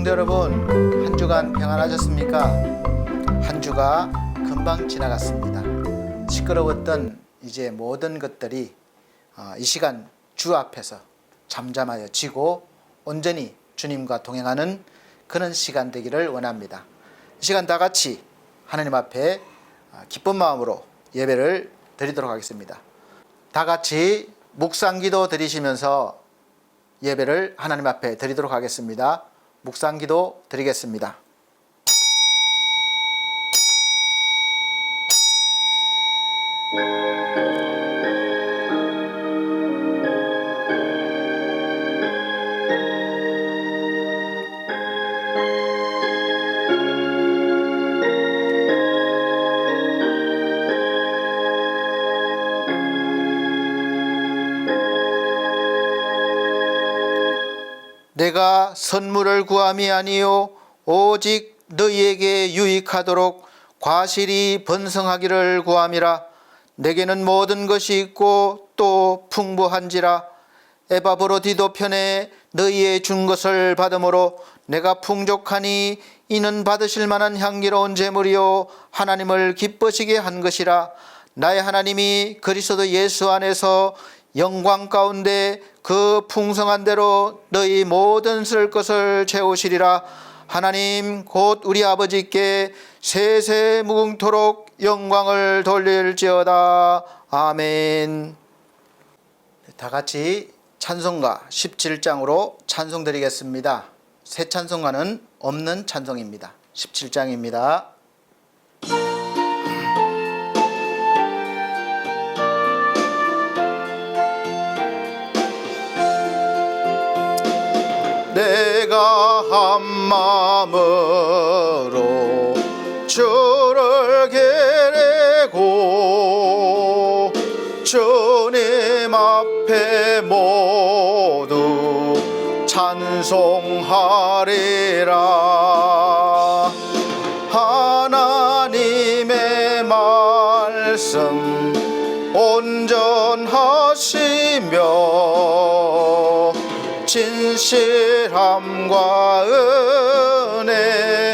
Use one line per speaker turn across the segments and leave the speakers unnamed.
성도 여러분, 한 주간 평안하셨습니까? 한 주가 금방 지나갔습니다. 시끄러웠던 이제 모든 것들이 이 시간 주 앞에서 잠잠하여 지고 온전히 주님과 동행하는 그런 시간 되기를 원합니다. 이 시간 다 같이 하나님 앞에 기쁜 마음으로 예배를 드리도록 하겠습니다. 다 같이 묵상기도 드리시면서 예배를 하나님 앞에 드리도록 하겠습니다. 묵상기도 드리겠습니다. 내가 선물을 구함이 아니요 오직 너희에게 유익하도록 과실이 번성하기를 구함이라. 내게는 모든 것이 있고 또 풍부한지라. 에바브로디도 편에 너희의 준 것을 받음으로 내가 풍족하니 이는 받으실 만한 향기로운 제물이요 하나님을 기쁘시게 한 것이라. 나의 하나님이 그리스도 예수 안에서 영광 가운데 그 풍성한 대로 너희 모든 쓸 것을 채우시리라. 하나님 곧 우리 아버지께 세세 무궁토록 영광을 돌릴지어다. 아멘. 다 같이 찬송가 17장으로 찬송 드리겠습니다. 새 찬송가는 없는 찬송입니다. 17장입니다. 내가 한 마음으로 주를 기리고 주님 앞에 모두 찬송하리라. 하나님의 말씀 온전하시며 진실함과 은혜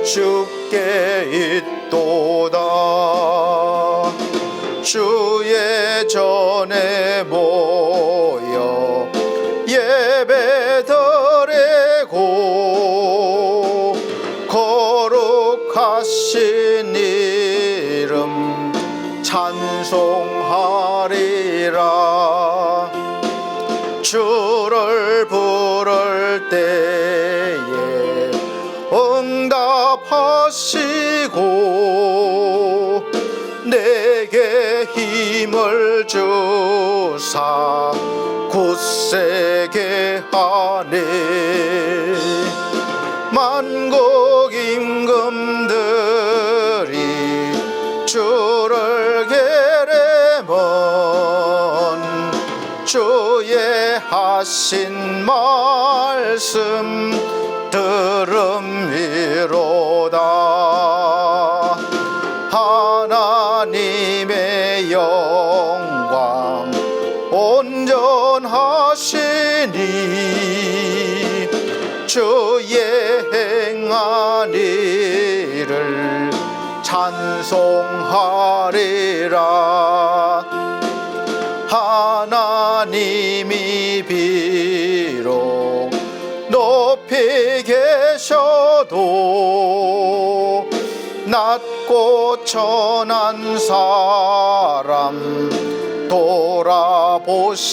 주께 있도다. 주의 전에 모여 예배 드리고 거룩하신 이름 찬송하리라. 주를 부를 때에 응답하시고 내게 힘을 주사 굳세게 하네. 만국 임금들이 주를 기리면 주의 하신 말씀 들음이로다. 하나님의 영광 온전하시니 주의 행한 일을 찬송하리라. 하나님이 비록 높이 계셔도 낮고 천한 사람 돌아보시네.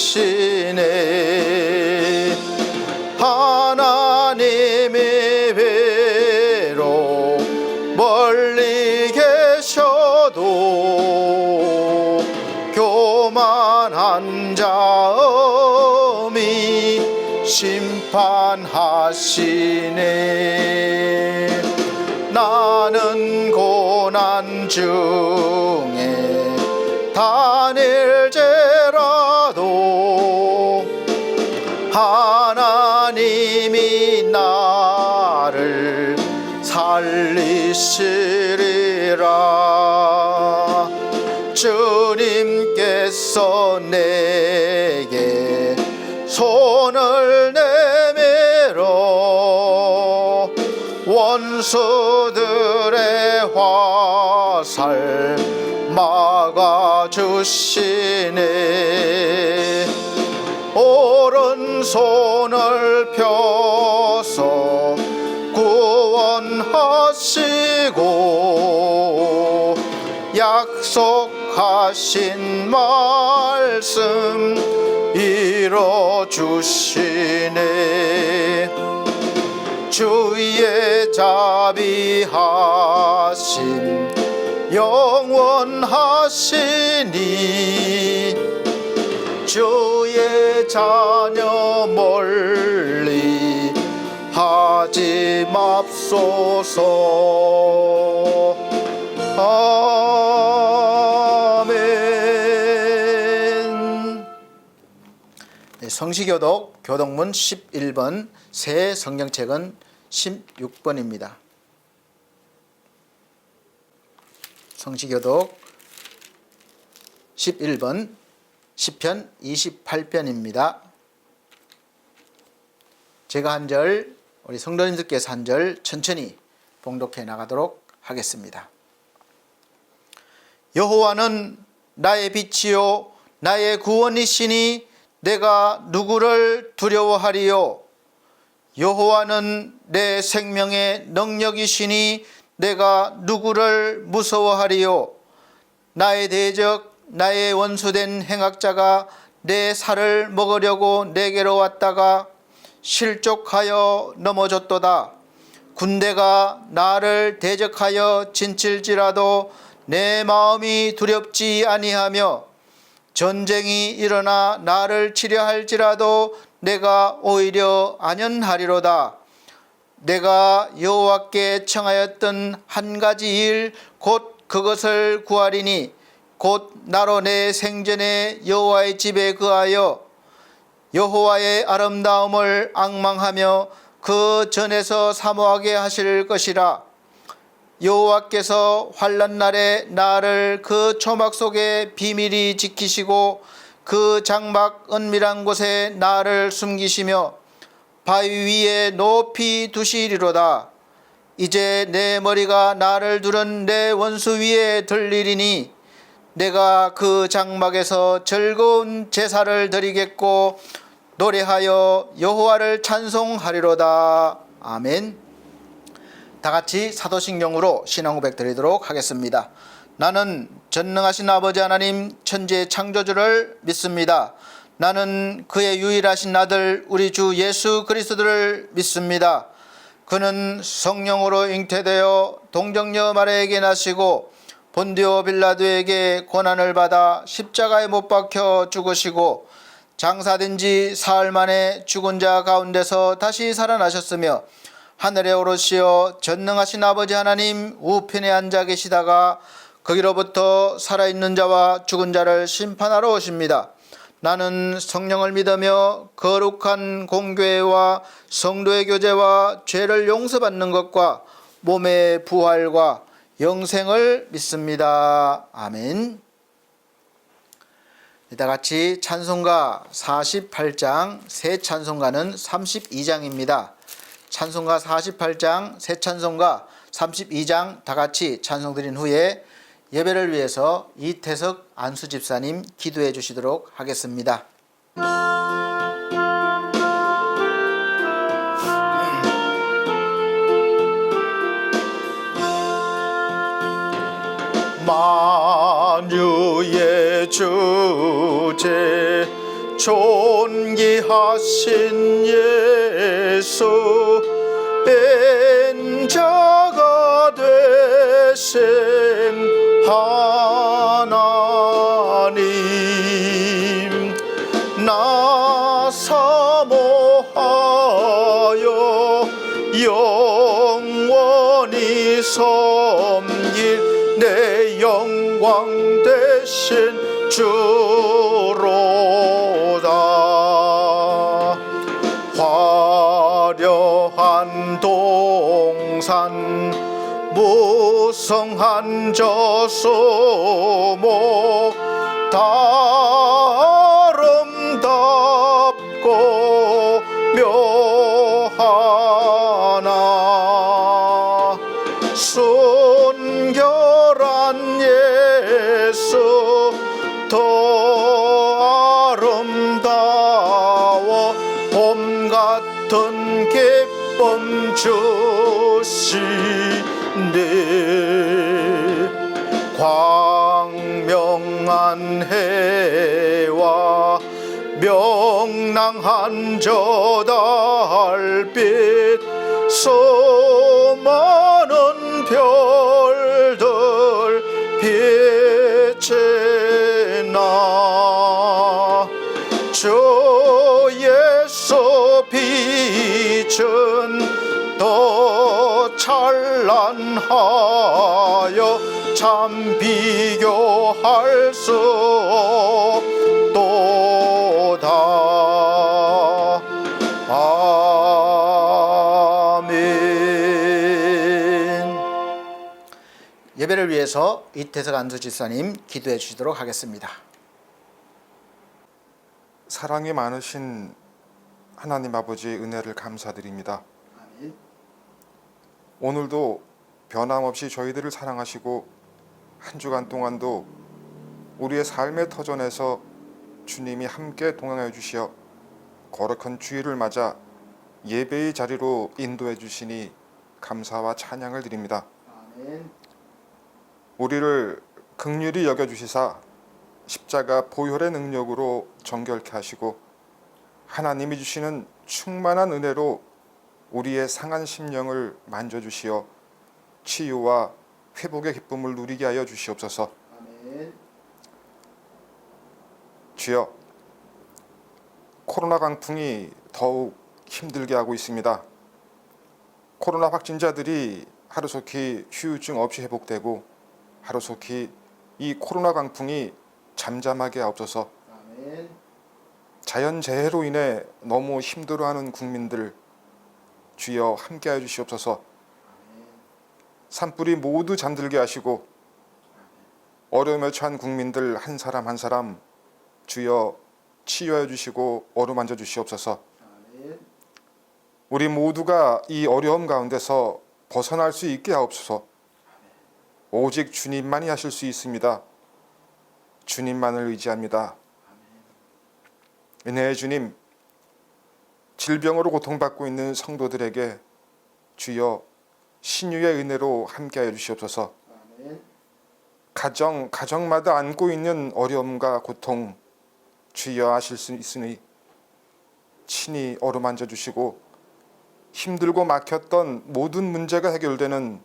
하나님이 비록 멀리 계셔도 교만한 자음이 심판하시네. 나는 고난 중에 다닐지라도 하나님이 나를 살리시리라. 주님께서 내게 손을 내밀어 원수들의 화살 막아주시네. 오른손을 펴서 구원하시고 약속하신 말씀 이뤄주시네. 주의 자비하심 영원하시니 주의 자녀 멀리 하지 맙소서. 아멘. 성시교독 교독문 11번, 새 성경책은 16번입니다. 성시교독 11번, 시편 28편입니다. 제가 한 절, 우리 성도님들께서 한 절 천천히 봉독해 나가도록 하겠습니다. 여호와는 나의 빛이요 나의 구원이시니 내가 누구를 두려워하리요. 여호와는 내 생명의 능력이시니 내가 누구를 무서워하리요. 나의 대적 나의 원수된 행악자가 내 살을 먹으려고 내게로 왔다가 실족하여 넘어졌도다. 군대가 나를 대적하여 진칠지라도 내 마음이 두렵지 아니하며 전쟁이 일어나 나를 치려 할지라도 내가 오히려 안연하리로다. 내가 여호와께 청하였던 한 가지 일 곧 그것을 구하리니 곧 나로 내 생전에 여호와의 집에 거하여 여호와의 아름다움을 앙망하며 그 전에서 사모하게 하실 것이라. 여호와께서 환난 날에 나를 그 초막 속에 비밀히 지키시고 그 장막 은밀한 곳에 나를 숨기시며 바위 위에 높이 두시리로다. 이제 내 머리가 나를 두른 내 원수 위에 들리리니 내가 그 장막에서 즐거운 제사를 드리겠고 노래하여 여호와를 찬송하리로다. 아멘. 다같이 사도신경으로 신앙고백 드리도록 하겠습니다. 나는 전능하신 아버지 하나님 천지의 창조주를 믿습니다. 나는 그의 유일하신 아들 우리 주 예수 그리스도를 믿습니다. 그는 성령으로 잉태되어 동정녀 마리아에게 나시고 본디오 빌라도에게 고난을 받아 십자가에 못 박혀 죽으시고 장사된 지 사흘 만에 죽은 자 가운데서 다시 살아나셨으며 하늘에 오르시어 전능하신 아버지 하나님 우편에 앉아 계시다가 거기로부터 살아있는 자와 죽은 자를 심판하러 오십니다. 나는 성령을 믿으며 거룩한 공교회와 성도의 교제와 죄를 용서받는 것과 몸의 부활과 영생을 믿습니다. 아멘. 이따같이 찬송가 48장, 새 찬송가는 32장입니다. 찬송가 48장, 새 찬송가 32장 다같이 찬송드린 후에 예배를 위해서 이태석 안수집사님 기도해 주시도록 하겠습니다. 만유의 주제 존귀하신 예수 뺀 자가 되신 하나님 나 사모하여 영원히 섬길 내 영광 되신 주로다. 화려한 동산 무성한 저수목 다 아름답고 묘하나 봄 같은 기쁨 주시네. 광명한 해와 명랑한 저 달빛 수많은 별들 빛이 나 주 예수 빛은 더 찬란하여 참 비교할 수 없도다. 아멘. 예배를 위해서 이태석 안수집사님 기도해 주시도록 하겠습니다.
사랑이 많으신 하나님 아버지의 은혜를 감사드립니다.
아멘.
오늘도 변함없이 저희들을 사랑하시고 한 주간 동안도 우리의 삶의 터전에서 주님이 함께 동행하여 주시어 거룩한 주일을 맞아 예배의 자리로 인도해 주시니 감사와 찬양을 드립니다.
아멘.
우리를 긍휼히 여겨 주시사 십자가 보혈의 능력으로 정결케 하시고 하나님이 주시는 충만한 은혜로 우리의 상한 심령을 만져주시어 치유와 회복의 기쁨을 누리게 하여 주시옵소서.
아멘.
주여, 코로나 강풍이 더욱 힘들게 하고 있습니다. 코로나 확진자들이 하루속히 후유증 없이 회복되고 하루속히 이 코로나 강풍이 잠잠하게 하옵소서.
아멘.
자연재해로 인해 너무 힘들어하는 국민들 주여 함께하여 주시옵소서. 산불이 모두 잠들게 하시고 어려움에 처한 국민들 한 사람 한 사람 주여 치유하여 주시고 어루만져 주시옵소서.
아멘.
우리 모두가 이 어려움 가운데서 벗어날 수 있게 하옵소서. 오직 주님만이 하실 수 있습니다. 주님만을 의지합니다. 은혜의 주님, 질병으로 고통받고 있는 성도들에게 주여 신유의 은혜로 함께하여 주시옵소서.
아멘.
가정마다 안고 있는 어려움과 고통 주여 아실 수 있으니 친히 어루만져 주시고 힘들고 막혔던 모든 문제가 해결되는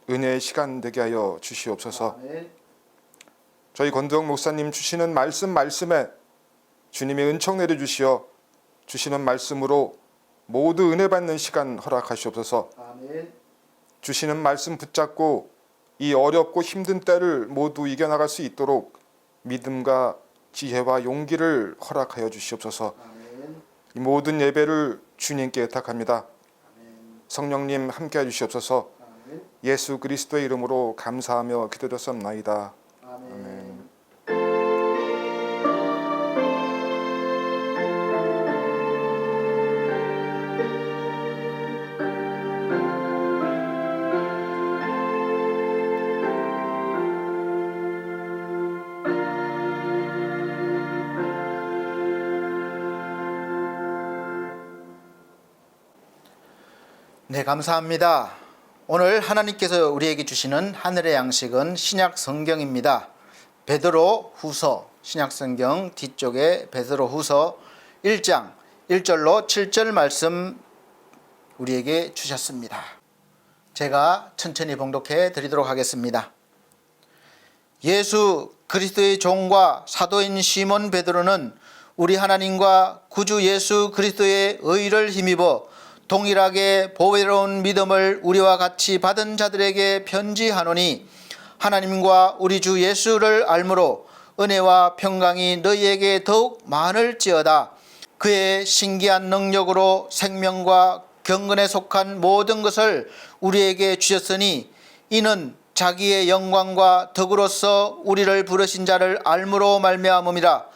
은혜의 시간 되게 하여 주시옵소서.
아멘.
저희 권도영 목사님 주시는 말씀에 주님의 은총 내려주시어 주시는 말씀으로 모두 은혜 받는 시간 허락하시옵소서.
아멘.
주시는 말씀 붙잡고 이 어렵고 힘든 때를 모두 이겨나갈 수 있도록 믿음과 지혜와 용기를 허락하여 주시옵소서.
아멘.
이 모든 예배를 주님께 의탁합니다.
아멘.
성령님 함께해 주시옵소서.
아멘.
예수 그리스도의 이름으로 감사하며 기도드렸사옵나이다.
아멘. 네, 감사합니다. 오늘 하나님께서 우리에게 주시는 하늘의 양식은 신약 성경입니다. 베드로 후서, 신약 성경 뒤쪽에 베드로 후서 1장 1절로 7절 말씀 우리에게 주셨습니다. 제가 천천히 봉독해 드리도록 하겠습니다. 예수 그리스도의 종과 사도인 시몬 베드로는 우리 하나님과 구주 예수 그리스도의 의를 힘입어 동일하게 보배로운 믿음을 우리와 같이 받은 자들에게 편지하노니 하나님과 우리 주 예수를 알므로 은혜와 평강이 너희에게 더욱 많을지어다. 그의 신기한 능력으로 생명과 경건에 속한 모든 것을 우리에게 주셨으니 이는 자기의 영광과 덕으로서 우리를 부르신 자를 알므로 말미암음이라.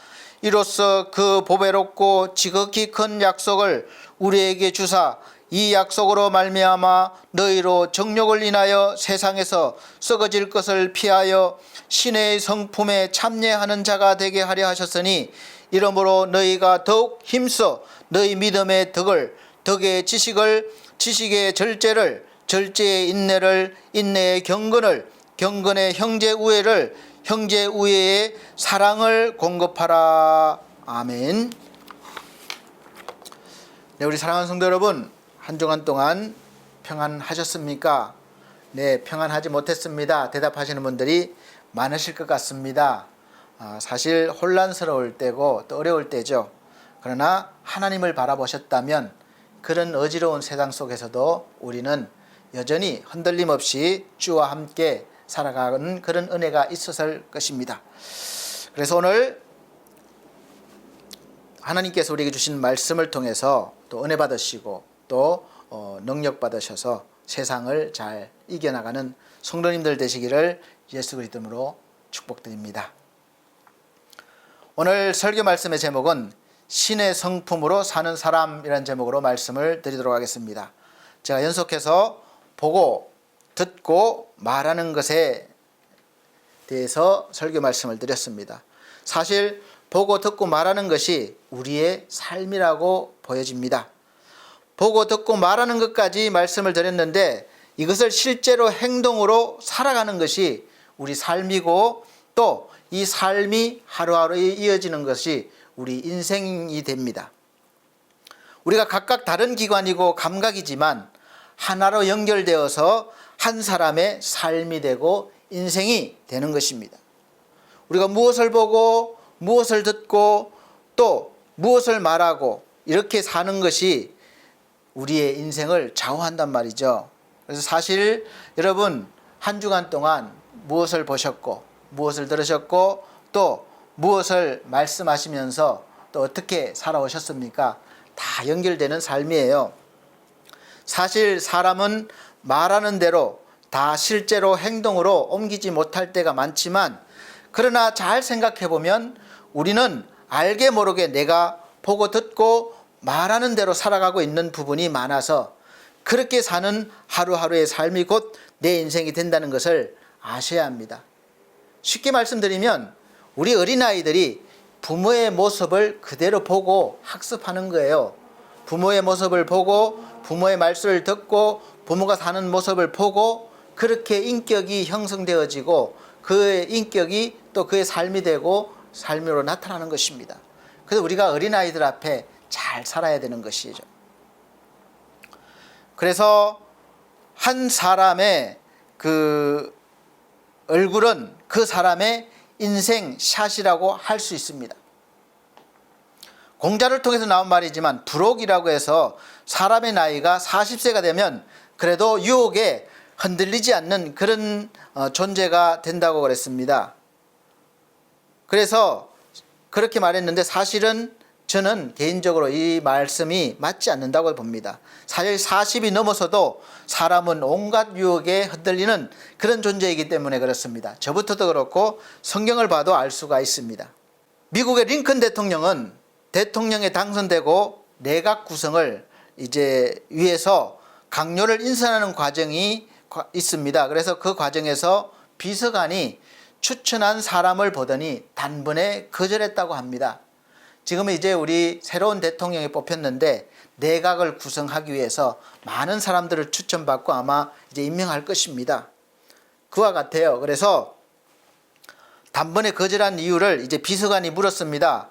이로써 그 보배롭고 지극히 큰 약속을 우리에게 주사 이 약속으로 말미암아 너희로 정욕을 인하여 세상에서 썩어질 것을 피하여 신의 성품에 참여하는 자가 되게 하려 하셨으니 이러므로 너희가 더욱 힘써 너희 믿음의 덕을, 덕의 지식을, 지식의 절제를, 절제의 인내를, 인내의 경건을, 경건의 형제 우애를, 형제 우애의 사랑을 공급하라. 아멘. 네, 우리 사랑하는 성도 여러분, 한 주간 동안 평안하셨습니까? 네, 평안하지 못했습니다. 대답하시는 분들이 많으실 것 같습니다. 사실 혼란스러울 때고 또 어려울 때죠. 그러나 하나님을 바라보셨다면 그런 어지러운 세상 속에서도 우리는 여전히 흔들림 없이 주와 함께 살아가는 그런 은혜가 있었을 것입니다. 그래서 오늘 하나님께서 우리에게 주신 말씀을 통해서 또 은혜 받으시고 또 능력 받으셔서 세상을 잘 이겨나가는 성도님들 되시기를 예수 그리스도로 축복드립니다. 오늘 설교 말씀의 제목은 신의 성품으로 사는 사람이라는 제목으로 말씀을 드리도록 하겠습니다. 제가 연속해서 보고 듣고 말하는 것에 대해서 설교 말씀을 드렸습니다. 사실 보고 듣고 말하는 것이 우리의 삶이라고 보여집니다. 보고 듣고 말하는 것까지 말씀을 드렸는데 이것을 실제로 행동으로 살아가는 것이 우리 삶이고 또 이 삶이 하루하루 이어지는 것이 우리 인생이 됩니다. 우리가 각각 다른 기관이고 감각이지만 하나로 연결되어서 한 사람의 삶이 되고 인생이 되는 것입니다. 우리가 무엇을 보고 무엇을 듣고 또 무엇을 말하고 이렇게 사는 것이 우리의 인생을 좌우한단 말이죠. 그래서 사실 여러분 한 주간 동안 무엇을 보셨고 무엇을 들으셨고 또 무엇을 말씀하시면서 또 어떻게 살아오셨습니까? 다 연결되는 삶이에요. 사실 사람은 말하는 대로 다 실제로 행동으로 옮기지 못할 때가 많지만 그러나 잘 생각해 보면 우리는 알게 모르게 내가 보고 듣고 말하는 대로 살아가고 있는 부분이 많아서 그렇게 사는 하루하루의 삶이 곧 내 인생이 된다는 것을 아셔야 합니다. 쉽게 말씀드리면 우리 어린아이들이 부모의 모습을 그대로 보고 학습하는 거예요. 부모의 모습을 보고 부모의 말씀을 듣고 부모가 사는 모습을 보고 그렇게 인격이 형성되어지고 그의 인격이 또 그의 삶이 되고 삶으로 나타나는 것입니다. 그래서 우리가 어린아이들 앞에 잘 살아야 되는 것이죠. 그래서 한 사람의 그 얼굴은 그 사람의 인생 샷이라고 할 수 있습니다. 공자를 통해서 나온 말이지만 불혹이라고 해서 사람의 나이가 40세가 되면 그래도 유혹에 흔들리지 않는 그런 존재가 된다고 그랬습니다. 그래서 그렇게 말했는데 사실은 저는 개인적으로 이 말씀이 맞지 않는다고 봅니다. 사실 40이 넘어서도 사람은 온갖 유혹에 흔들리는 그런 존재이기 때문에 그렇습니다. 저부터도 그렇고 성경을 봐도 알 수가 있습니다. 미국의 링컨 대통령은 대통령에 당선되고 내각 구성을 이제 위해서 강요를 인선하는 과정이 있습니다. 그래서 그 과정에서 비서관이 추천한 사람을 보더니 단번에 거절했다고 합니다. 지금은 이제 우리 새로운 대통령이 뽑혔는데 내각을 구성하기 위해서 많은 사람들을 추천받고 아마 이제 임명할 것입니다. 그와 같아요. 그래서 단번에 거절한 이유를 이제 비서관이 물었습니다.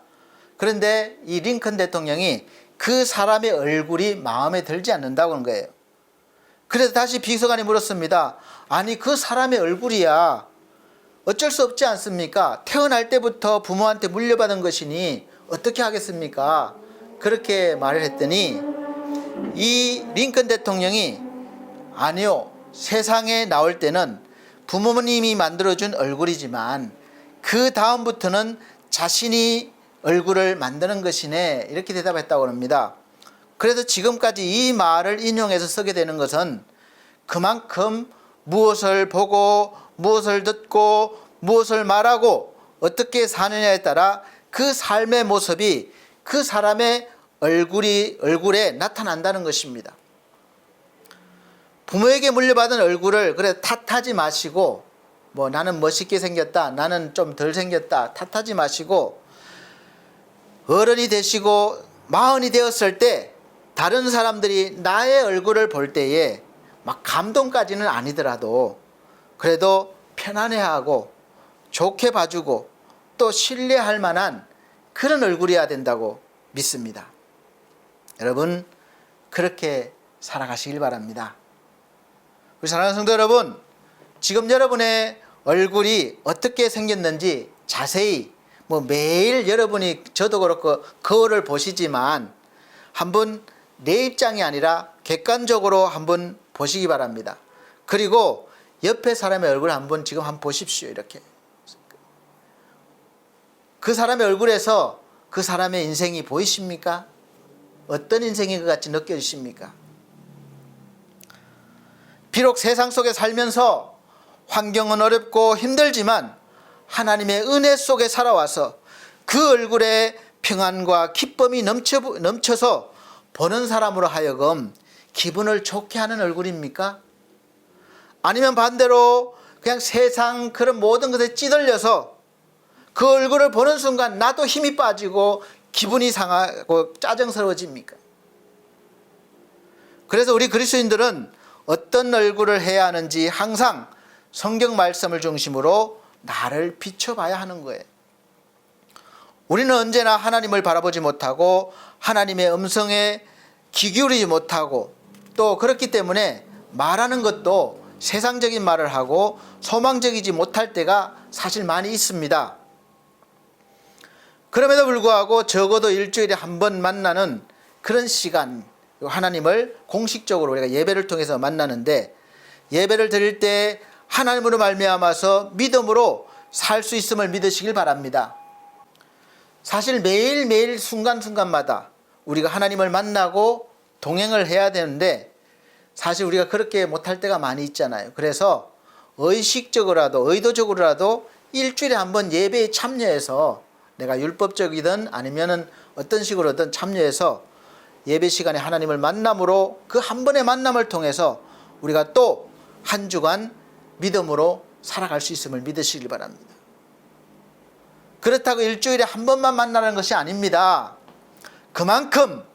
그런데 이 링컨 대통령이 그 사람의 얼굴이 마음에 들지 않는다고 하는 거예요. 그래서 다시 비서관이 물었습니다. 아니 그 사람의 얼굴이야 어쩔 수 없지 않습니까? 태어날 때부터 부모한테 물려받은 것이니 어떻게 하겠습니까? 그렇게 말을 했더니 이 링컨 대통령이 아니요, 세상에 나올 때는 부모님이 만들어준 얼굴이지만 그 다음부터는 자신이 얼굴을 만드는 것이네, 이렇게 대답했다고 합니다. 그래서 지금까지 이 말을 인용해서 쓰게 되는 것은 그만큼 무엇을 보고 무엇을 듣고 무엇을 말하고 어떻게 사느냐에 따라 그 삶의 모습이 그 사람의 얼굴에 나타난다는 것입니다. 부모에게 물려받은 얼굴을 그래 탓하지 마시고 뭐 나는 멋있게 생겼다, 나는 좀 덜 생겼다 탓하지 마시고 어른이 되시고 마흔이 되었을 때 다른 사람들이 나의 얼굴을 볼 때에 막 감동까지는 아니더라도 그래도 편안해하고 좋게 봐주고 또 신뢰할 만한 그런 얼굴이어야 된다고 믿습니다. 여러분, 그렇게 살아가시길 바랍니다. 우리 사랑하는 성도 여러분, 지금 여러분의 얼굴이 어떻게 생겼는지 자세히 매일 여러분이 저도 그렇고 거울을 보시지만 한번 내 입장이 아니라 객관적으로 한번 보시기 바랍니다. 그리고 옆에 사람의 얼굴 한번 지금 한번 보십시오. 이렇게 그 사람의 얼굴에서 그 사람의 인생이 보이십니까? 어떤 인생인 것 같이 느껴지십니까? 비록 세상 속에 살면서 환경은 어렵고 힘들지만 하나님의 은혜 속에 살아와서 그 얼굴에 평안과 기쁨이 넘쳐서 보는 사람으로 하여금 기분을 좋게 하는 얼굴입니까? 아니면 반대로 그냥 세상 그런 모든 것에 찌들려서 그 얼굴을 보는 순간 나도 힘이 빠지고 기분이 상하고 짜증스러워집니까? 그래서 우리 그리스도인들은 어떤 얼굴을 해야 하는지 항상 성경 말씀을 중심으로 나를 비춰봐야 하는 거예요. 우리는 언제나 하나님을 바라보지 못하고 하나님의 음성에 귀 기울이지 못하고 또 그렇기 때문에 말하는 것도 세상적인 말을 하고 소망적이지 못할 때가 사실 많이 있습니다. 그럼에도 불구하고 적어도 일주일에 한 번 만나는 그런 시간, 하나님을 공식적으로 우리가 예배를 통해서 만나는데 예배를 드릴 때 하나님으로 말미암아서 믿음으로 살 수 있음을 믿으시길 바랍니다. 사실 매일매일 순간순간마다 우리가 하나님을 만나고 동행을 해야 되는데 사실 우리가 그렇게 못할 때가 많이 있잖아요. 그래서 의식적으로라도 의도적으로라도 일주일에 한 번 예배에 참여해서 내가 율법적이든 아니면은 어떤 식으로든 참여해서 예배 시간에 하나님을 만남으로 그 한 번의 만남을 통해서 우리가 또 한 주간 믿음으로 살아갈 수 있음을 믿으시길 바랍니다. 그렇다고 일주일에 한 번만 만나는 것이 아닙니다. 그만큼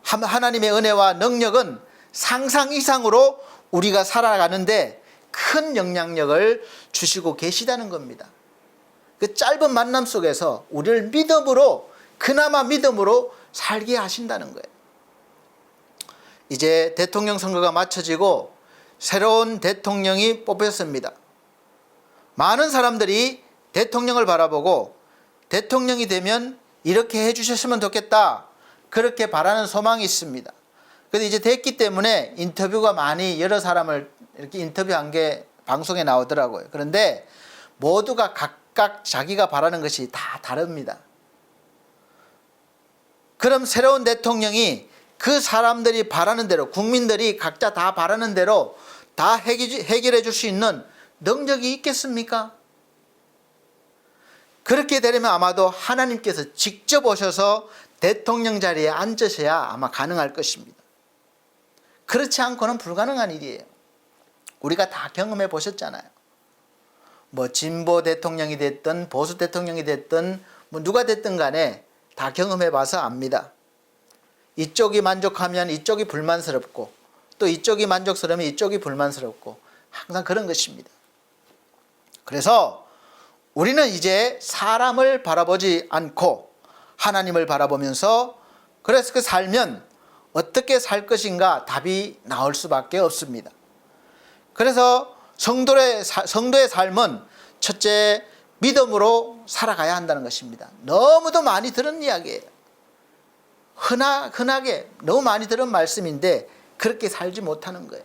하나님의 은혜와 능력은 상상 이상으로 우리가 살아가는데 큰 영향력을 주시고 계시다는 겁니다. 그 짧은 만남 속에서 우리를 믿음으로 그나마 믿음으로 살게 하신다는 거예요. 이제 대통령 선거가 마쳐지고 새로운 대통령이 뽑혔습니다. 많은 사람들이 대통령을 바라보고 대통령이 되면 이렇게 해주셨으면 좋겠다 그렇게 바라는 소망이 있습니다. 그런데 이제 됐기 때문에 인터뷰가 많이 여러 사람을 이렇게 인터뷰한 게 방송에 나오더라고요. 그런데 모두가 각각 자기가 바라는 것이 다 다릅니다. 그럼 새로운 대통령이 그 사람들이 바라는 대로 국민들이 각자 다 바라는 대로 다 해결해 줄 수 있는 능력이 있겠습니까? 그렇게 되려면 아마도 하나님께서 직접 오셔서 대통령 자리에 앉으셔야 아마 가능할 것입니다. 그렇지 않고는 불가능한 일이에요. 우리가 다 경험해 보셨잖아요. 진보 대통령이 됐든 보수 대통령이 됐든 누가 됐든 간에 다 경험해 봐서 압니다. 이쪽이 만족하면 이쪽이 불만스럽고 또 이쪽이 만족스러우면 이쪽이 불만스럽고 항상 그런 것입니다. 그래서 우리는 이제 사람을 바라보지 않고 하나님을 바라보면서 그래서 그 살면 어떻게 살 것인가 답이 나올 수밖에 없습니다. 그래서 성도의 삶은 첫째 믿음으로 살아가야 한다는 것입니다. 너무도 많이 들은 이야기예요. 흔하게 너무 많이 들은 말씀인데 그렇게 살지 못하는 거예요.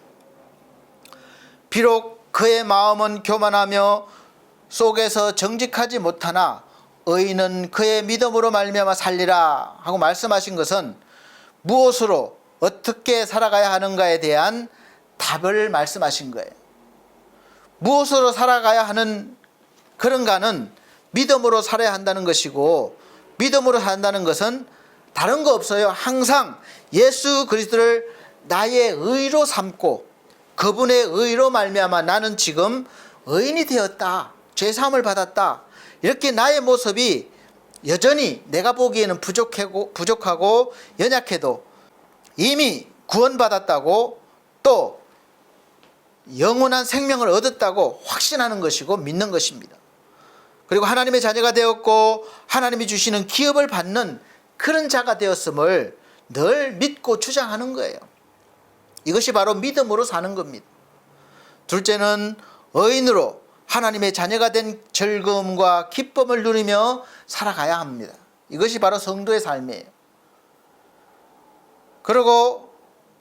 비록 그의 마음은 교만하며 속에서 정직하지 못하나 의인은 그의 믿음으로 말미암아 살리라 하고 말씀하신 것은 무엇으로 어떻게 살아가야 하는가에 대한 답을 말씀하신 거예요. 무엇으로 살아가야 하는 그런가는 믿음으로 살아야 한다는 것이고 믿음으로 산다는 것은 다른 거 없어요. 항상 예수 그리스도를 나의 의로 삼고 그분의 의로 말미암아 나는 지금 의인이 되었다. 죄사함을 받았다. 이렇게 나의 모습이 여전히 내가 보기에는 부족하고 연약해도 이미 구원받았다고 또 영원한 생명을 얻었다고 확신하는 것이고 믿는 것입니다. 그리고 하나님의 자녀가 되었고 하나님이 주시는 기업을 받는 그런 자가 되었음을 늘 믿고 주장하는 거예요. 이것이 바로 믿음으로 사는 겁니다. 둘째는 의인으로 하나님의 자녀가 된 즐거움과 기쁨을 누리며 살아가야 합니다. 이것이 바로 성도의 삶이에요. 그리고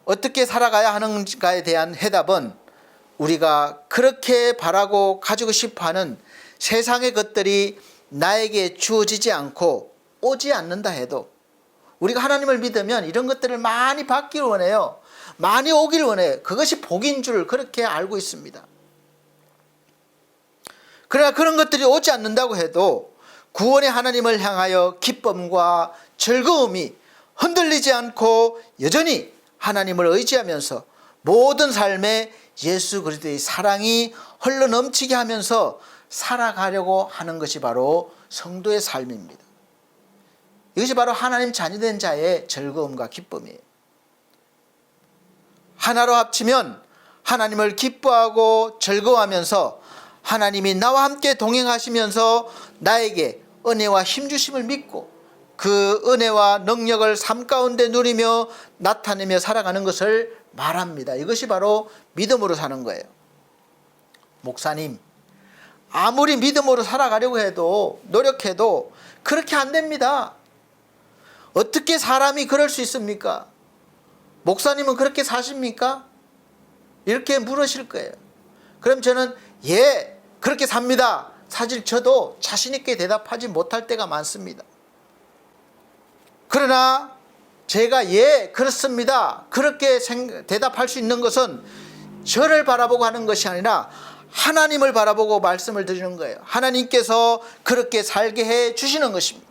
어떻게 살아가야 하는가에 대한 해답은 우리가 그렇게 바라고 가지고 싶어하는 세상의 것들이 나에게 주어지지 않고 오지 않는다 해도 우리가 하나님을 믿으면 이런 것들을 많이 받기를 원해요. 많이 오기를 원해요. 그것이 복인 줄 그렇게 알고 있습니다. 그러나 그런 것들이 오지 않는다고 해도 구원의 하나님을 향하여 기쁨과 즐거움이 흔들리지 않고 여전히 하나님을 의지하면서 모든 삶에 예수 그리스도의 사랑이 흘러넘치게 하면서 살아가려고 하는 것이 바로 성도의 삶입니다. 이것이 바로 하나님 자녀된 자의 즐거움과 기쁨이에요. 하나로 합치면 하나님을 기뻐하고 즐거워하면서 하나님이 나와 함께 동행하시면서 나에게 은혜와 힘주심을 믿고 그 은혜와 능력을 삶 가운데 누리며 나타내며 살아가는 것을 말합니다. 이것이 바로 믿음으로 사는 거예요. 목사님, 아무리 믿음으로 살아가려고 해도 노력해도 그렇게 안 됩니다. 어떻게 사람이 그럴 수 있습니까? 목사님은 그렇게 사십니까? 이렇게 물으실 거예요. 그럼 저는 예, 그렇게 삽니다. 사실 저도 자신 있게 대답하지 못할 때가 많습니다. 그러나 제가 예, 그렇습니다. 그렇게 대답할 수 있는 것은 저를 바라보고 하는 것이 아니라 하나님을 바라보고 말씀을 드리는 거예요. 하나님께서 그렇게 살게 해 주시는 것입니다.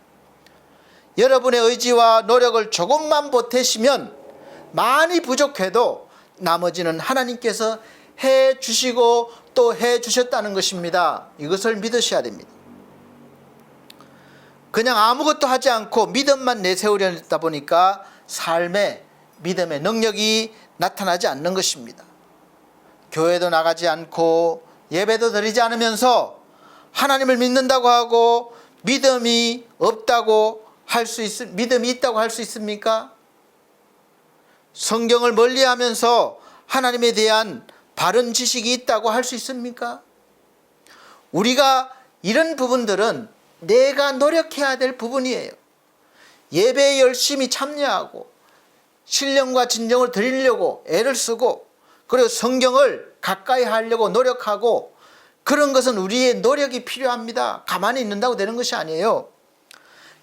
여러분의 의지와 노력을 조금만 보태시면 많이 부족해도 나머지는 하나님께서 해 주시고 또 해 주셨다는 것입니다. 이것을 믿으셔야 됩니다. 그냥 아무것도 하지 않고 믿음만 내세우려다 보니까 삶에 믿음의 능력이 나타나지 않는 것입니다. 교회도 나가지 않고 예배도 드리지 않으면서 하나님을 믿는다고 하고 믿음이 없다고 믿음이 있다고 할 수 있습니까? 성경을 멀리하면서 하나님에 대한 바른 지식이 있다고 할 수 있습니까? 우리가 이런 부분들은 내가 노력해야 될 부분이에요. 예배에 열심히 참여하고 신령과 진정을 드리려고 애를 쓰고 그리고 성경을 가까이 하려고 노력하고 그런 것은 우리의 노력이 필요합니다. 가만히 있는다고 되는 것이 아니에요.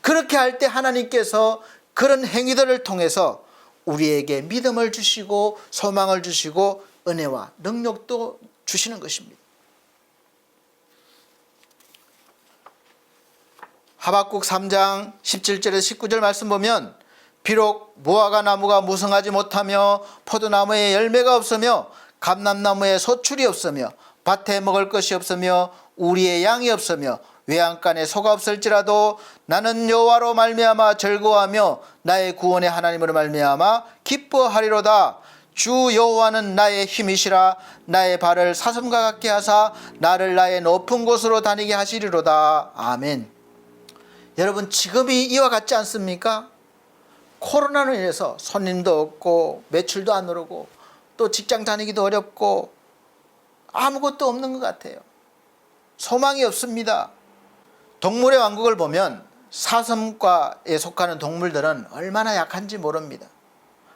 그렇게 할 때 하나님께서 그런 행위들을 통해서 우리에게 믿음을 주시고 소망을 주시고 은혜와 능력도 주시는 것입니다. 하박국 3장 17절에서 19절 말씀 보면 비록 무화과 나무가 무성하지 못하며 포도나무에 열매가 없으며 감람나무에 소출이 없으며 밭에 먹을 것이 없으며 우리의 양이 없으며 외양간에 소가 없을지라도 나는 여호와로 말미암아 즐거워하며 나의 구원의 하나님으로 말미암아 기뻐하리로다. 주 여호와는 나의 힘이시라. 나의 발을 사슴과 같게 하사 나를 나의 높은 곳으로 다니게 하시리로다. 아멘. 여러분, 지금이 이와 같지 않습니까? 코로나로 인해서 손님도 없고 매출도 안 오르고 또 직장 다니기도 어렵고 아무것도 없는 것 같아요. 소망이 없습니다. 동물의 왕국을 보면 사슴과에 속하는 동물들은 얼마나 약한지 모릅니다.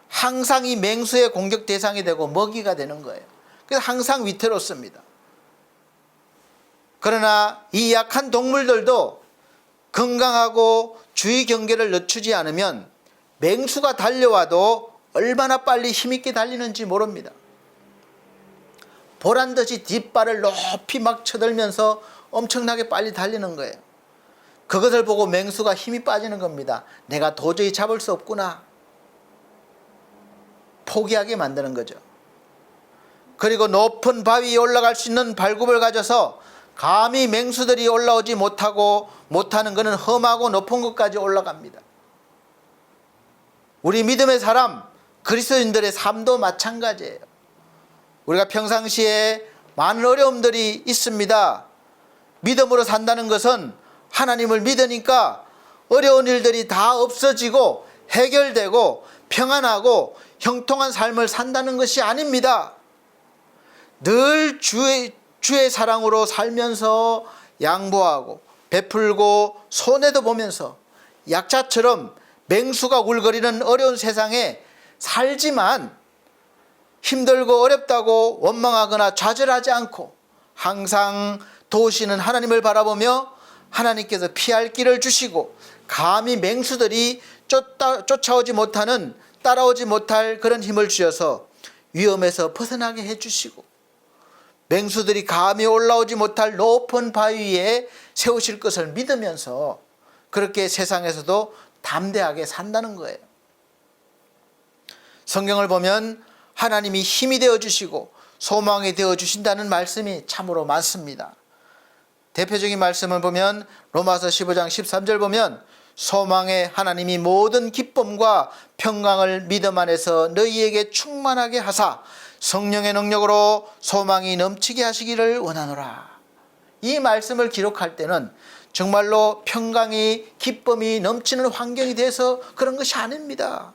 항상 이 맹수의 공격 대상이 되고 먹이가 되는 거예요. 그래서 항상 위태롭습니다. 그러나 이 약한 동물들도 건강하고 주의 경계를 늦추지 않으면 맹수가 달려와도 얼마나 빨리 힘있게 달리는지 모릅니다. 보란듯이 뒷발을 높이 막 쳐들면서 엄청나게 빨리 달리는 거예요. 그것을 보고 맹수가 힘이 빠지는 겁니다. 내가 도저히 잡을 수 없구나. 포기하게 만드는 거죠. 그리고 높은 바위에 올라갈 수 있는 발굽을 가져서 감히 맹수들이 올라오지 못하는 것은 험하고 높은 곳까지 올라갑니다. 우리 믿음의 사람, 그리스도인들의 삶도 마찬가지예요. 우리가 평상시에 많은 어려움들이 있습니다. 믿음으로 산다는 것은 하나님을 믿으니까 어려운 일들이 다 없어지고 해결되고 평안하고 형통한 삶을 산다는 것이 아닙니다. 늘 주의 사랑으로 살면서 양보하고 베풀고 손해도 보면서 약자처럼 맹수가 울거리는 어려운 세상에 살지만 힘들고 어렵다고 원망하거나 좌절하지 않고 항상 도우시는 하나님을 바라보며 하나님께서 피할 길을 주시고 감히 맹수들이 쫓아오지 못하는, 따라오지 못할 그런 힘을 주셔서 위험에서 벗어나게 해주시고 맹수들이 감히 올라오지 못할 높은 바위 위에 세우실 것을 믿으면서 그렇게 세상에서도 담대하게 산다는 거예요. 성경을 보면 하나님이 힘이 되어주시고 소망이 되어주신다는 말씀이 참으로 많습니다. 대표적인 말씀을 보면 로마서 15장 13절 보면 소망의 하나님이 모든 기쁨과 평강을 믿음 안에서 너희에게 충만하게 하사 성령의 능력으로 소망이 넘치게 하시기를 원하노라. 이 말씀을 기록할 때는 정말로 평강이 기쁨이 넘치는 환경이 돼서 그런 것이 아닙니다.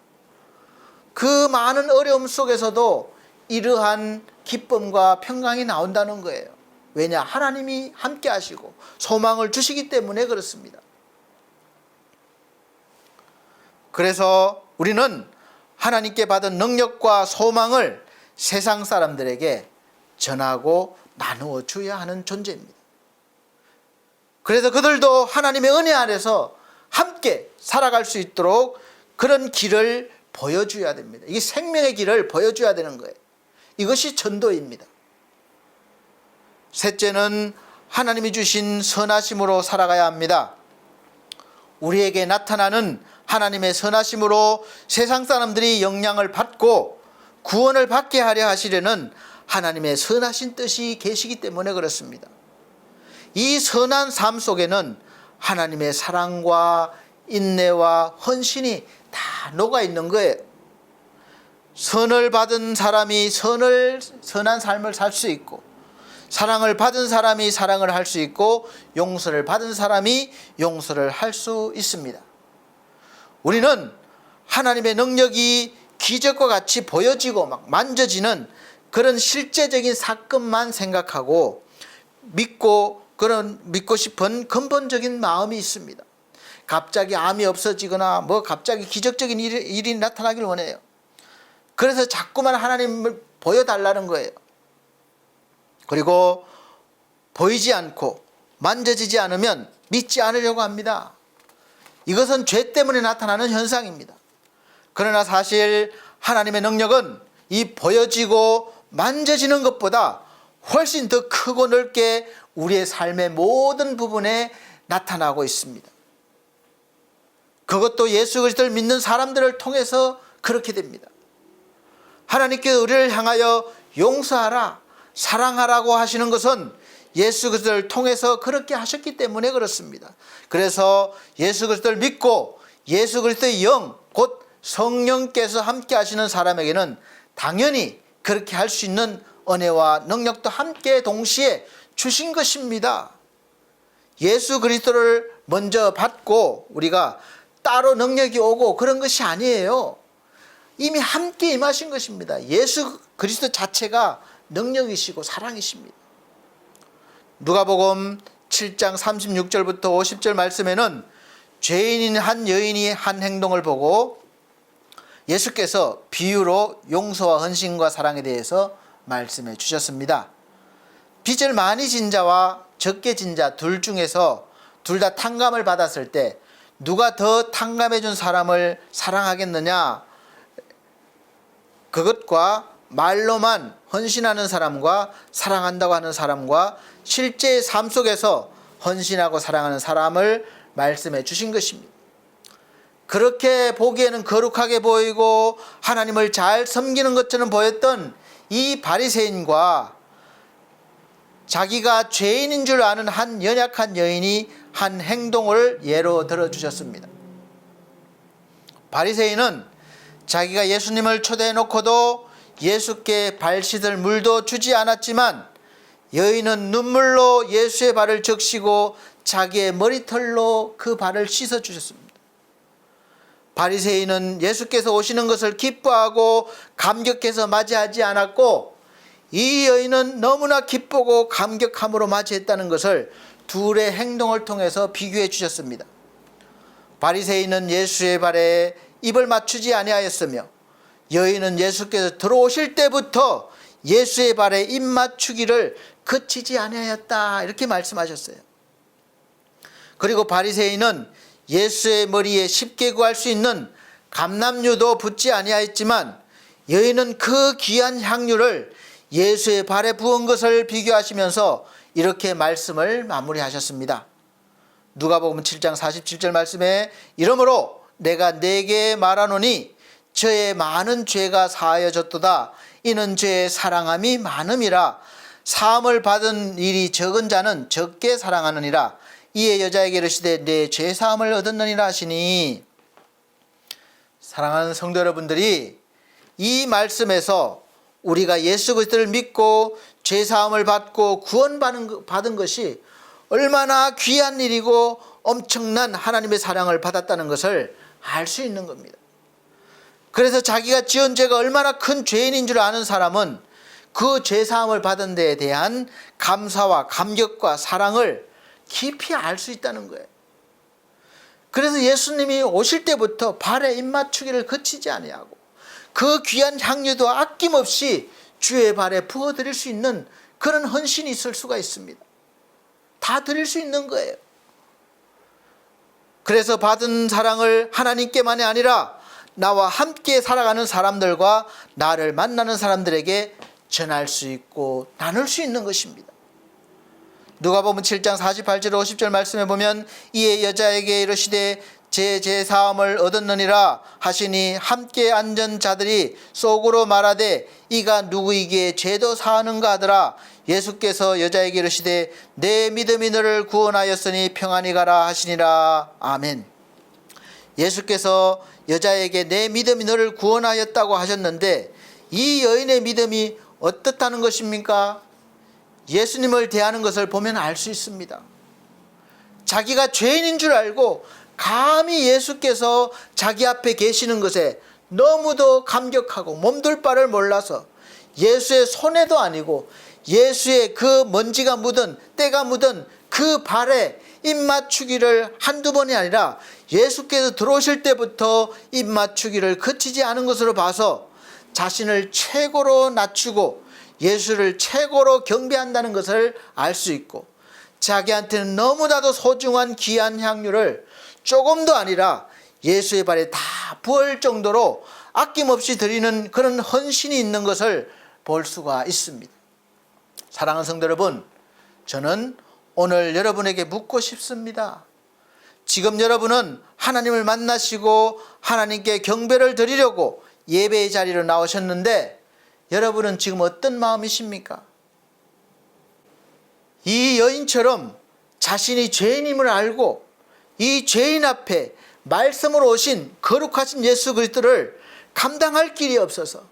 그 많은 어려움 속에서도 이러한 기쁨과 평강이 나온다는 거예요. 왜냐? 하나님이 함께 하시고 소망을 주시기 때문에 그렇습니다. 그래서 우리는 하나님께 받은 능력과 소망을 세상 사람들에게 전하고 나누어 줘야 하는 존재입니다. 그래서 그들도 하나님의 은혜 아래서 함께 살아갈 수 있도록 그런 길을 보여줘야 됩니다. 이 생명의 길을 보여줘야 되는 거예요. 이것이 전도입니다. 셋째는 하나님이 주신 선하심으로 살아가야 합니다. 우리에게 나타나는 하나님의 선하심으로 세상 사람들이 영향을 받고 구원을 받게 하려 하시려는 하나님의 선하신 뜻이 계시기 때문에 그렇습니다. 이 선한 삶 속에는 하나님의 사랑과 인내와 헌신이 다 녹아 있는 거예요. 선을 받은 사람이 선한 삶을 살 수 있고, 사랑을 받은 사람이 사랑을 할 수 있고, 용서를 받은 사람이 용서를 할 수 있습니다. 우리는 하나님의 능력이 기적과 같이 보여지고 막 만져지는 그런 실제적인 사건만 생각하고 믿고 싶은 근본적인 마음이 있습니다. 갑자기 암이 없어지거나 갑자기 기적적인 일이 나타나길 원해요. 그래서 자꾸만 하나님을 보여달라는 거예요. 그리고 보이지 않고 만져지지 않으면 믿지 않으려고 합니다. 이것은 죄 때문에 나타나는 현상입니다. 그러나 사실 하나님의 능력은 이 보여지고 만져지는 것보다 훨씬 더 크고 넓게 우리의 삶의 모든 부분에 나타나고 있습니다. 그것도 예수 그리스도를 믿는 사람들을 통해서 그렇게 됩니다. 하나님께서 우리를 향하여 용서하라, 사랑하라고 하시는 것은 예수 그리스도를 통해서 그렇게 하셨기 때문에 그렇습니다. 그래서 예수 그리스도를 믿고 예수 그리스도의 영, 곧 성령께서 함께 하시는 사람에게는 당연히 그렇게 할 수 있는 은혜와 능력도 함께 동시에 주신 것입니다. 예수 그리스도를 먼저 받고 우리가 따로 능력이 오고 그런 것이 아니에요. 이미 함께 임하신 것입니다. 예수 그리스도 자체가 능력이시고 사랑이십니다. 누가복음 7장 36절부터 50절 말씀에는 죄인인 한 여인이 한 행동을 보고 예수께서 비유로 용서와 헌신과 사랑에 대해서 말씀해 주셨습니다. 빚을 많이 진 자와 적게 진 자 둘 중에서 둘 다 탕감을 받았을 때 누가 더 탕감해 준 사람을 사랑하겠느냐? 그것과 말로만 헌신하는 사람과 사랑한다고 하는 사람과 실제 삶 속에서 헌신하고 사랑하는 사람을 말씀해 주신 것입니다. 그렇게 보기에는 거룩하게 보이고 하나님을 잘 섬기는 것처럼 보였던 이 바리새인과 자기가 죄인인 줄 아는 한 연약한 여인이 한 행동을 예로 들어주셨습니다. 바리새인은 자기가 예수님을 초대해 놓고도 예수께 발 씻을 물도 주지 않았지만, 여인은 눈물로 예수의 발을 적시고 자기의 머리털로 그 발을 씻어 주셨습니다. 바리새인은 예수께서 오시는 것을 기뻐하고 감격해서 맞이하지 않았고, 이 여인은 너무나 기쁘고 감격함으로 맞이했다는 것을 둘의 행동을 통해서 비교해 주셨습니다. 바리새인은 예수의 발에 입을 맞추지 아니하였으며, 여인은 예수께서 들어오실 때부터 예수의 발에 입 맞추기를 그치지 아니하였다, 이렇게 말씀하셨어요. 그리고 바리새인은 예수의 머리에 쉽게 구할 수 있는 감람유도 붓지 아니하였지만, 여인은 그 귀한 향유를 예수의 발에 부은 것을 비교하시면서 이렇게 말씀을 마무리하셨습니다. 누가복음 7장 47절 말씀에, 이러므로 내가 네게 말하노니 저의 많은 죄가 사하여졌도다. 이는 저의 사랑함이 많음이라. 사함을 받은 일이 적은 자는 적게 사랑하느니라. 이에 여자에게 이르시되 내 죄 사함을 얻었느니라 하시니, 사랑하는 성도 여러분들이, 이 말씀에서 우리가 예수 그리스도를 믿고 죄 사함을 받고 구원받은 것이 얼마나 귀한 일이고 엄청난 하나님의 사랑을 받았다는 것을 알 수 있는 겁니다. 그래서 자기가 지은 죄가 얼마나 큰 죄인인 줄 아는 사람은 그 죄 사함을 받은 데에 대한 감사와 감격과 사랑을 깊이 알 수 있다는 거예요. 그래서 예수님이 오실 때부터 발에 입 맞추기를 그치지 아니하고 그 귀한 향유도 아낌없이 주의 발에 부어드릴 수 있는 그런 헌신이 있을 수가 있습니다. 다 드릴 수 있는 거예요. 그래서 받은 사랑을 하나님께만이 아니라 나와 함께 살아가는 사람들과 나를 만나는 사람들에게 전할 수 있고 나눌 수 있는 것입니다. 누가복음 7장 48절 50절 말씀에 보면, 이에 여자에게 이르시되 제 사함을 얻었느니라 하시니, 함께 앉은 자들이 속으로 말하되 이가 누구이기에 죄도 사하는가 하더라. 예수께서 여자에게 이르시되 내 믿음이 너를 구원하였으니 평안히 가라 하시니라. 아멘. 예수께서 여자에게 내 믿음이 너를 구원하였다고 하셨는데, 이 여인의 믿음이 어떻다는 것입니까? 예수님을 대하는 것을 보면 알 수 있습니다. 자기가 죄인인 줄 알고 감히 예수께서 자기 앞에 계시는 것에 너무도 감격하고 몸둘 바를 몰라서 예수의 손에도 아니고 예수의 그 먼지가 묻은 때가 묻은 그 발에 입 맞추기를 한두 번이 아니라 예수께서 들어오실 때부터 입 맞추기를 그치지 않은 것으로 봐서 자신을 최고로 낮추고 예수를 최고로 경배한다는 것을 알 수 있고, 자기한테는 너무나도 소중한 귀한 향유를 조금도 아니라 예수의 발에 다 부을 정도로 아낌없이 드리는 그런 헌신이 있는 것을 볼 수가 있습니다. 사랑하는 성도 여러분, 저는 오늘 여러분에게 묻고 싶습니다. 지금 여러분은 하나님을 만나시고 하나님께 경배를 드리려고 예배의 자리로 나오셨는데, 여러분은 지금 어떤 마음이십니까? 이 여인처럼 자신이 죄인임을 알고 이 죄인 앞에 말씀으로 오신 거룩하신 예수 그리스도를 감당할 길이 없어서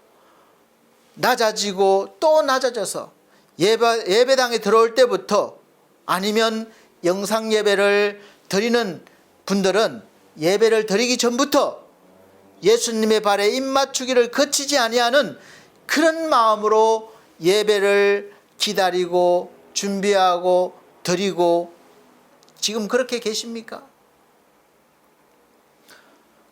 낮아지고 또 낮아져서 예배당에 들어올 때부터, 아니면 영상 예배를 드리는 분들은 예배를 드리기 전부터 예수님의 발에 입 맞추기를 그치지 아니하는 그런 마음으로 예배를 기다리고 준비하고 드리고 지금 그렇게 계십니까?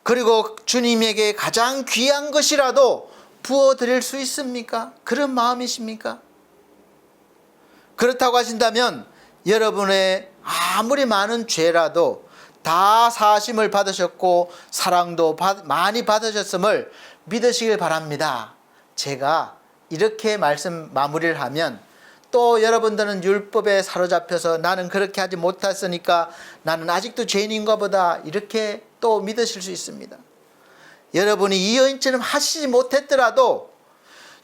그리고 주님에게 가장 귀한 것이라도 부어드릴 수 있습니까? 그런 마음이십니까? 그렇다고 하신다면 여러분의 아무리 많은 죄라도 다 사하심을 받으셨고 사랑도 많이 받으셨음을 믿으시길 바랍니다. 제가 이렇게 말씀 마무리를 하면 또 여러분들은 율법에 사로잡혀서 나는 그렇게 하지 못했으니까 나는 아직도 죄인인가 보다, 이렇게 또 믿으실 수 있습니다. 여러분이 이 여인처럼 하시지 못했더라도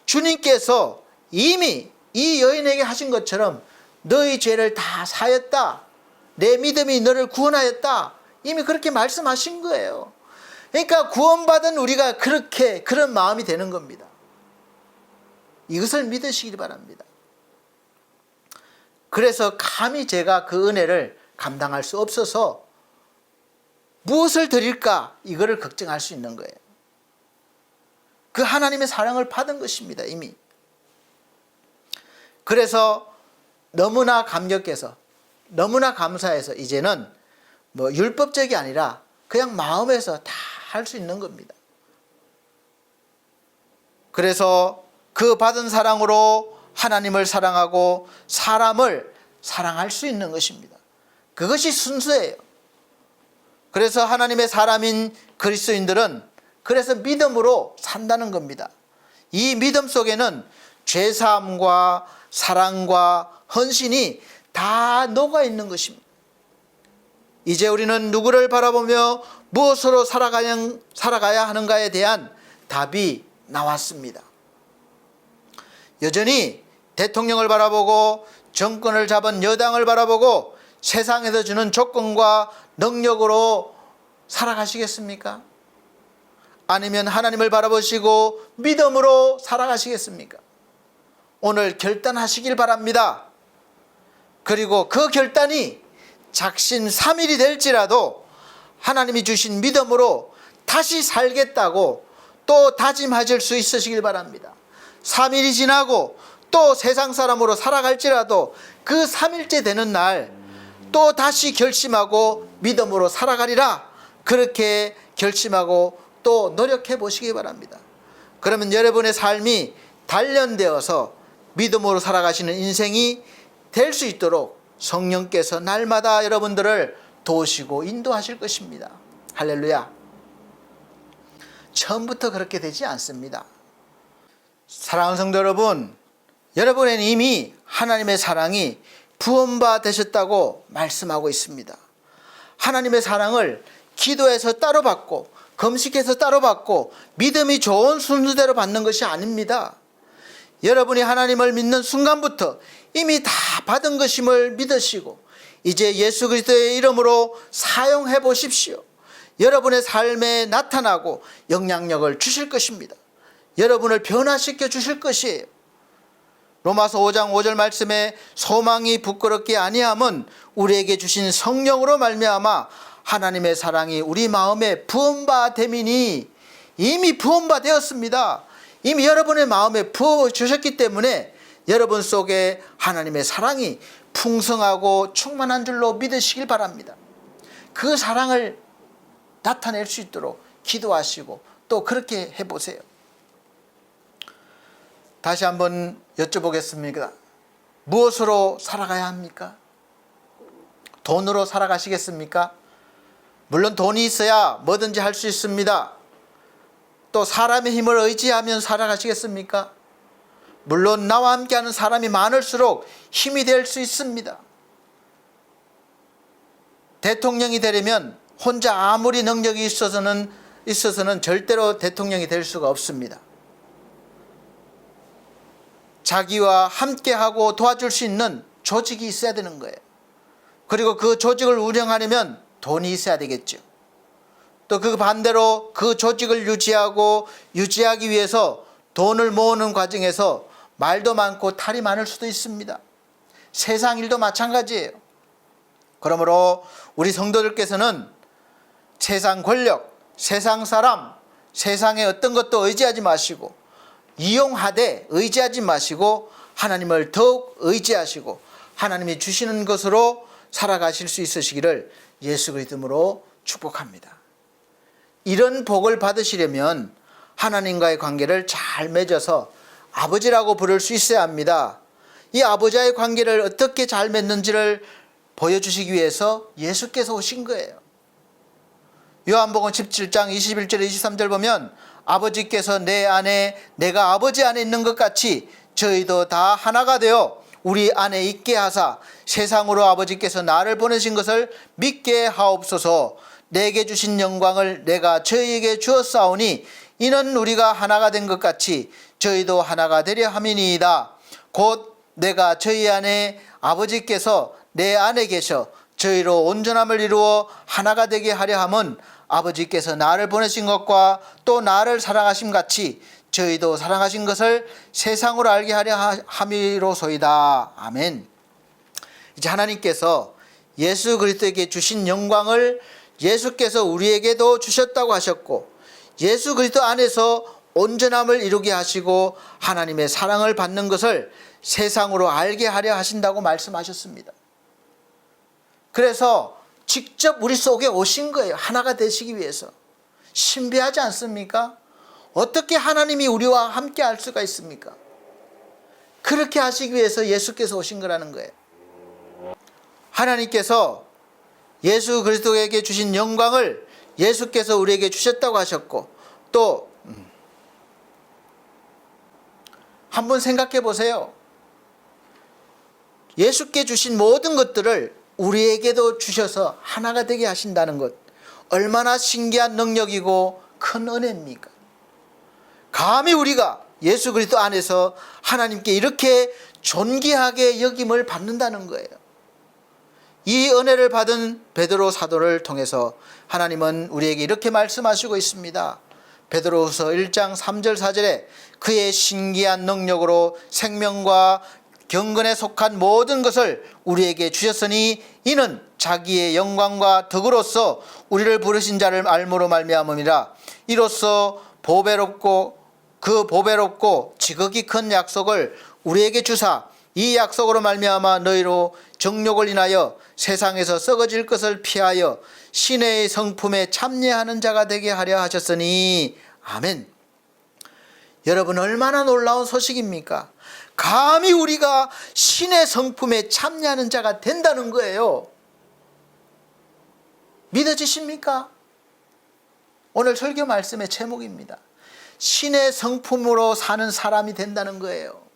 주님께서 이미 이 여인에게 하신 것처럼 너희 죄를 다 사였다. 내 믿음이 너를 구원하였다. 이미 그렇게 말씀하신 거예요. 그러니까 구원받은 우리가 그렇게 그런 마음이 되는 겁니다. 이것을 믿으시기 바랍니다. 그래서 감히 제가 그 은혜를 감당할 수 없어서 무엇을 드릴까 이거를 걱정할 수 있는 거예요. 그 하나님의 사랑을 받은 것입니다. 이미. 그래서 너무나 감격해서 너무나 감사해서 이제는 뭐 율법적이 아니라 그냥 마음에서 다 할 수 있는 겁니다. 그래서 그 받은 사랑으로 하나님을 사랑하고 사람을 사랑할 수 있는 것입니다. 그것이 순수예요. 그래서 하나님의 사람인 그리스도인들은 그래서 믿음으로 산다는 겁니다. 이 믿음 속에는 죄사함과 사랑과 헌신이 다 녹아 있는 것입니다. 이제 우리는 누구를 바라보며 무엇으로 살아가야 하는가에 대한 답이 나왔습니다. 여전히 대통령을 바라보고 정권을 잡은 여당을 바라보고 세상에서 주는 조건과 능력으로 살아가시겠습니까? 아니면 하나님을 바라보시고 믿음으로 살아가시겠습니까? 오늘 결단하시길 바랍니다. 그리고 그 결단이 작심 3일이 될지라도 하나님이 주신 믿음으로 다시 살겠다고 또 다짐하실 수 있으시길 바랍니다. 3일이 지나고 또 세상 사람으로 살아갈지라도 그 3일째 되는 날 또 다시 결심하고 믿음으로 살아가리라, 그렇게 결심하고 또 노력해 보시기 바랍니다. 그러면 여러분의 삶이 단련되어서 믿음으로 살아가시는 인생이 될 수 있도록 성령께서 날마다 여러분들을 도우시고 인도하실 것입니다. 할렐루야. 처음부터 그렇게 되지 않습니다. 사랑하는 성도 여러분, 여러분에는 이미 하나님의 사랑이 부원바 되셨다고 말씀하고 있습니다. 하나님의 사랑을 기도해서 따로 받고 금식해서 따로 받고 믿음이 좋은 순서대로 받는 것이 아닙니다. 여러분이 하나님을 믿는 순간부터 이미 다 받은 것임을 믿으시고 이제 예수 그리스도의 이름으로 사용해 보십시오. 여러분의 삶에 나타나고 영향력을 주실 것입니다. 여러분을 변화시켜 주실 것이에요. 로마서 5장 5절 말씀에 소망이 부끄럽게 아니함은 우리에게 주신 성령으로 말미암아 하나님의 사랑이 우리 마음에 부은바 됨이니, 이미 부은바 되었습니다. 이미 여러분의 마음에 부어 주셨기 때문에 여러분 속에 하나님의 사랑이 풍성하고 충만한 줄로 믿으시길 바랍니다. 그 사랑을 나타낼 수 있도록 기도하시고 또 그렇게 해보세요. 다시 한번 여쭤보겠습니다. 무엇으로 살아가야 합니까? 돈으로 살아가시겠습니까? 물론 돈이 있어야 뭐든지 할 수 있습니다. 또 사람의 힘을 의지하면 살아가시겠습니까? 물론 나와 함께하는 사람이 많을수록 힘이 될 수 있습니다. 대통령이 되려면 혼자 아무리 능력이 있어서는 절대로 대통령이 될 수가 없습니다. 자기와 함께하고 도와줄 수 있는 조직이 있어야 되는 거예요. 그리고 그 조직을 운영하려면 돈이 있어야 되겠죠. 또 그 반대로 그 조직을 유지하기 위해서 돈을 모으는 과정에서 말도 많고 탈이 많을 수도 있습니다. 세상 일도 마찬가지예요. 그러므로 우리 성도들께서는 세상 권력, 세상 사람, 세상의 어떤 것도 의지하지 마시고, 이용하되 의지하지 마시고 하나님을 더욱 의지하시고 하나님이 주시는 것으로 살아가실 수 있으시기를 예수 그리스도로 축복합니다. 이런 복을 받으시려면 하나님과의 관계를 잘 맺어서 아버지라고 부를 수 있어야 합니다. 이 아버지와의 관계를 어떻게 잘 맺는지를 보여주시기 위해서 예수께서 오신 거예요. 요한복음 17장 21절 23절 보면 아버지께서 내 안에 내가 아버지 안에 있는 것 같이 저희도 다 하나가 되어 우리 안에 있게 하사 세상으로 아버지께서 나를 보내신 것을 믿게 하옵소서. 내게 주신 영광을 내가 저희에게 주었사오니 이는 우리가 하나가 된 것 같이 저희도 하나가 되려 함이니이다. 곧 내가 저희 안에 아버지께서 내 안에 계셔 저희로 온전함을 이루어 하나가 되게 하려 함은 아버지께서 나를 보내신 것과 또 나를 사랑하심 같이 저희도 사랑하신 것을 세상으로 알게 하려 함이로소이다. 아멘. 이제 하나님께서 예수 그리스도에게 주신 영광을 예수께서 우리에게도 주셨다고 하셨고, 예수 그리스도 안에서 온전함을 이루게 하시고 하나님의 사랑을 받는 것을 세상으로 알게 하려 하신다고 말씀하셨습니다. 그래서 직접 우리 속에 오신 거예요. 하나가 되시기 위해서. 신비하지 않습니까? 어떻게 하나님이 우리와 함께 할 수가 있습니까? 그렇게 하시기 위해서 예수께서 오신 거라는 거예요. 하나님께서 예수 그리스도에게 주신 영광을 예수께서 우리에게 주셨다고 하셨고, 또 한번 생각해 보세요. 예수께 주신 모든 것들을 우리에게도 주셔서 하나가 되게 하신다는 것, 얼마나 신기한 능력이고 큰 은혜입니까? 감히 우리가 예수 그리스도 안에서 하나님께 이렇게 존귀하게 여김을 받는다는 거예요. 이 은혜를 받은 베드로 사도를 통해서 하나님은 우리에게 이렇게 말씀하시고 있습니다. 베드로후서 1장 3절 4절에 그의 신기한 능력으로 생명과 경건에 속한 모든 것을 우리에게 주셨으니 이는 자기의 영광과 덕으로서 우리를 부르신 자를 알므로 말미암음이라. 이로써 보배롭고 지극히 큰 약속을 우리에게 주사 이 약속으로 말미암아 너희로 정욕을 인하여 세상에서 썩어질 것을 피하여 신의 성품에 참여하는 자가 되게 하려 하셨으니. 아멘. 여러분, 얼마나 놀라운 소식입니까? 감히 우리가 신의 성품에 참여하는 자가 된다는 거예요. 믿어지십니까? 오늘 설교 말씀의 제목입니다. 신의 성품으로 사는 사람이 된다는 거예요.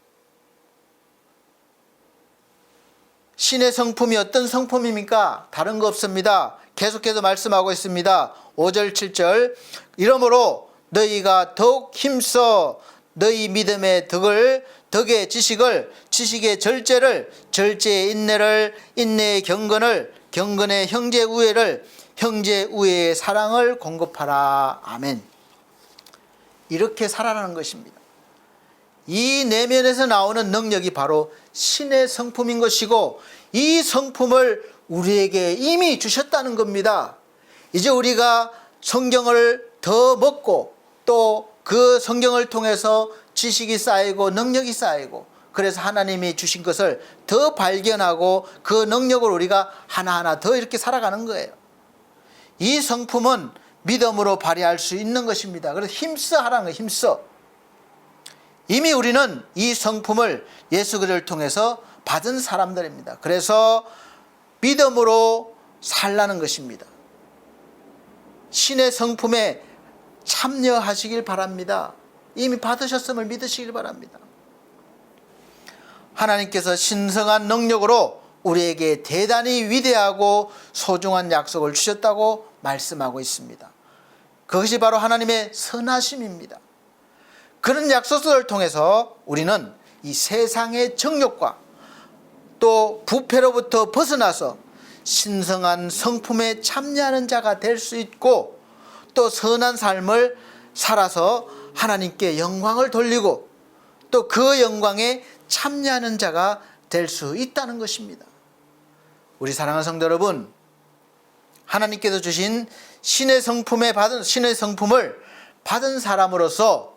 신의 성품이 어떤 성품입니까? 다른 거 없습니다. 계속해서 말씀하고 있습니다. 5절 7절 이러므로 너희가 더욱 힘써 너희 믿음의 덕의 지식을, 지식의 절제를, 절제의 인내를, 인내의 경건을, 경건의 형제 우애를, 형제 우애의 사랑을 공급하라. 아멘. 이렇게 살아가는 것입니다. 이 내면에서 나오는 능력이 바로 신의 성품인 것이고, 이 성품을 우리에게 이미 주셨다는 겁니다. 이제 우리가 성경을 더 먹고 또 그 성경을 통해서 지식이 쌓이고 능력이 쌓이고, 그래서 하나님이 주신 것을 더 발견하고 그 능력을 우리가 하나하나 더 이렇게 살아가는 거예요. 이 성품은 믿음으로 발휘할 수 있는 것입니다. 그래서 힘써 하라는 거예요. 힘써. 이미 우리는 이 성품을 예수 그리스도를 통해서 받은 사람들입니다. 그래서 믿음으로 살라는 것입니다. 신의 성품에 참여하시길 바랍니다. 이미 받으셨음을 믿으시길 바랍니다. 하나님께서 신성한 능력으로 우리에게 대단히 위대하고 소중한 약속을 주셨다고 말씀하고 있습니다. 그것이 바로 하나님의 선하심입니다. 그런 약속을 통해서 우리는 이 세상의 정욕과 또 부패로부터 벗어나서 신성한 성품에 참여하는 자가 될 수 있고, 또 선한 삶을 살아서 하나님께 영광을 돌리고 또 그 영광에 참여하는 자가 될 수 있다는 것입니다. 우리 사랑하는 성도 여러분, 하나님께서 주신 신의 성품을 받은 사람으로서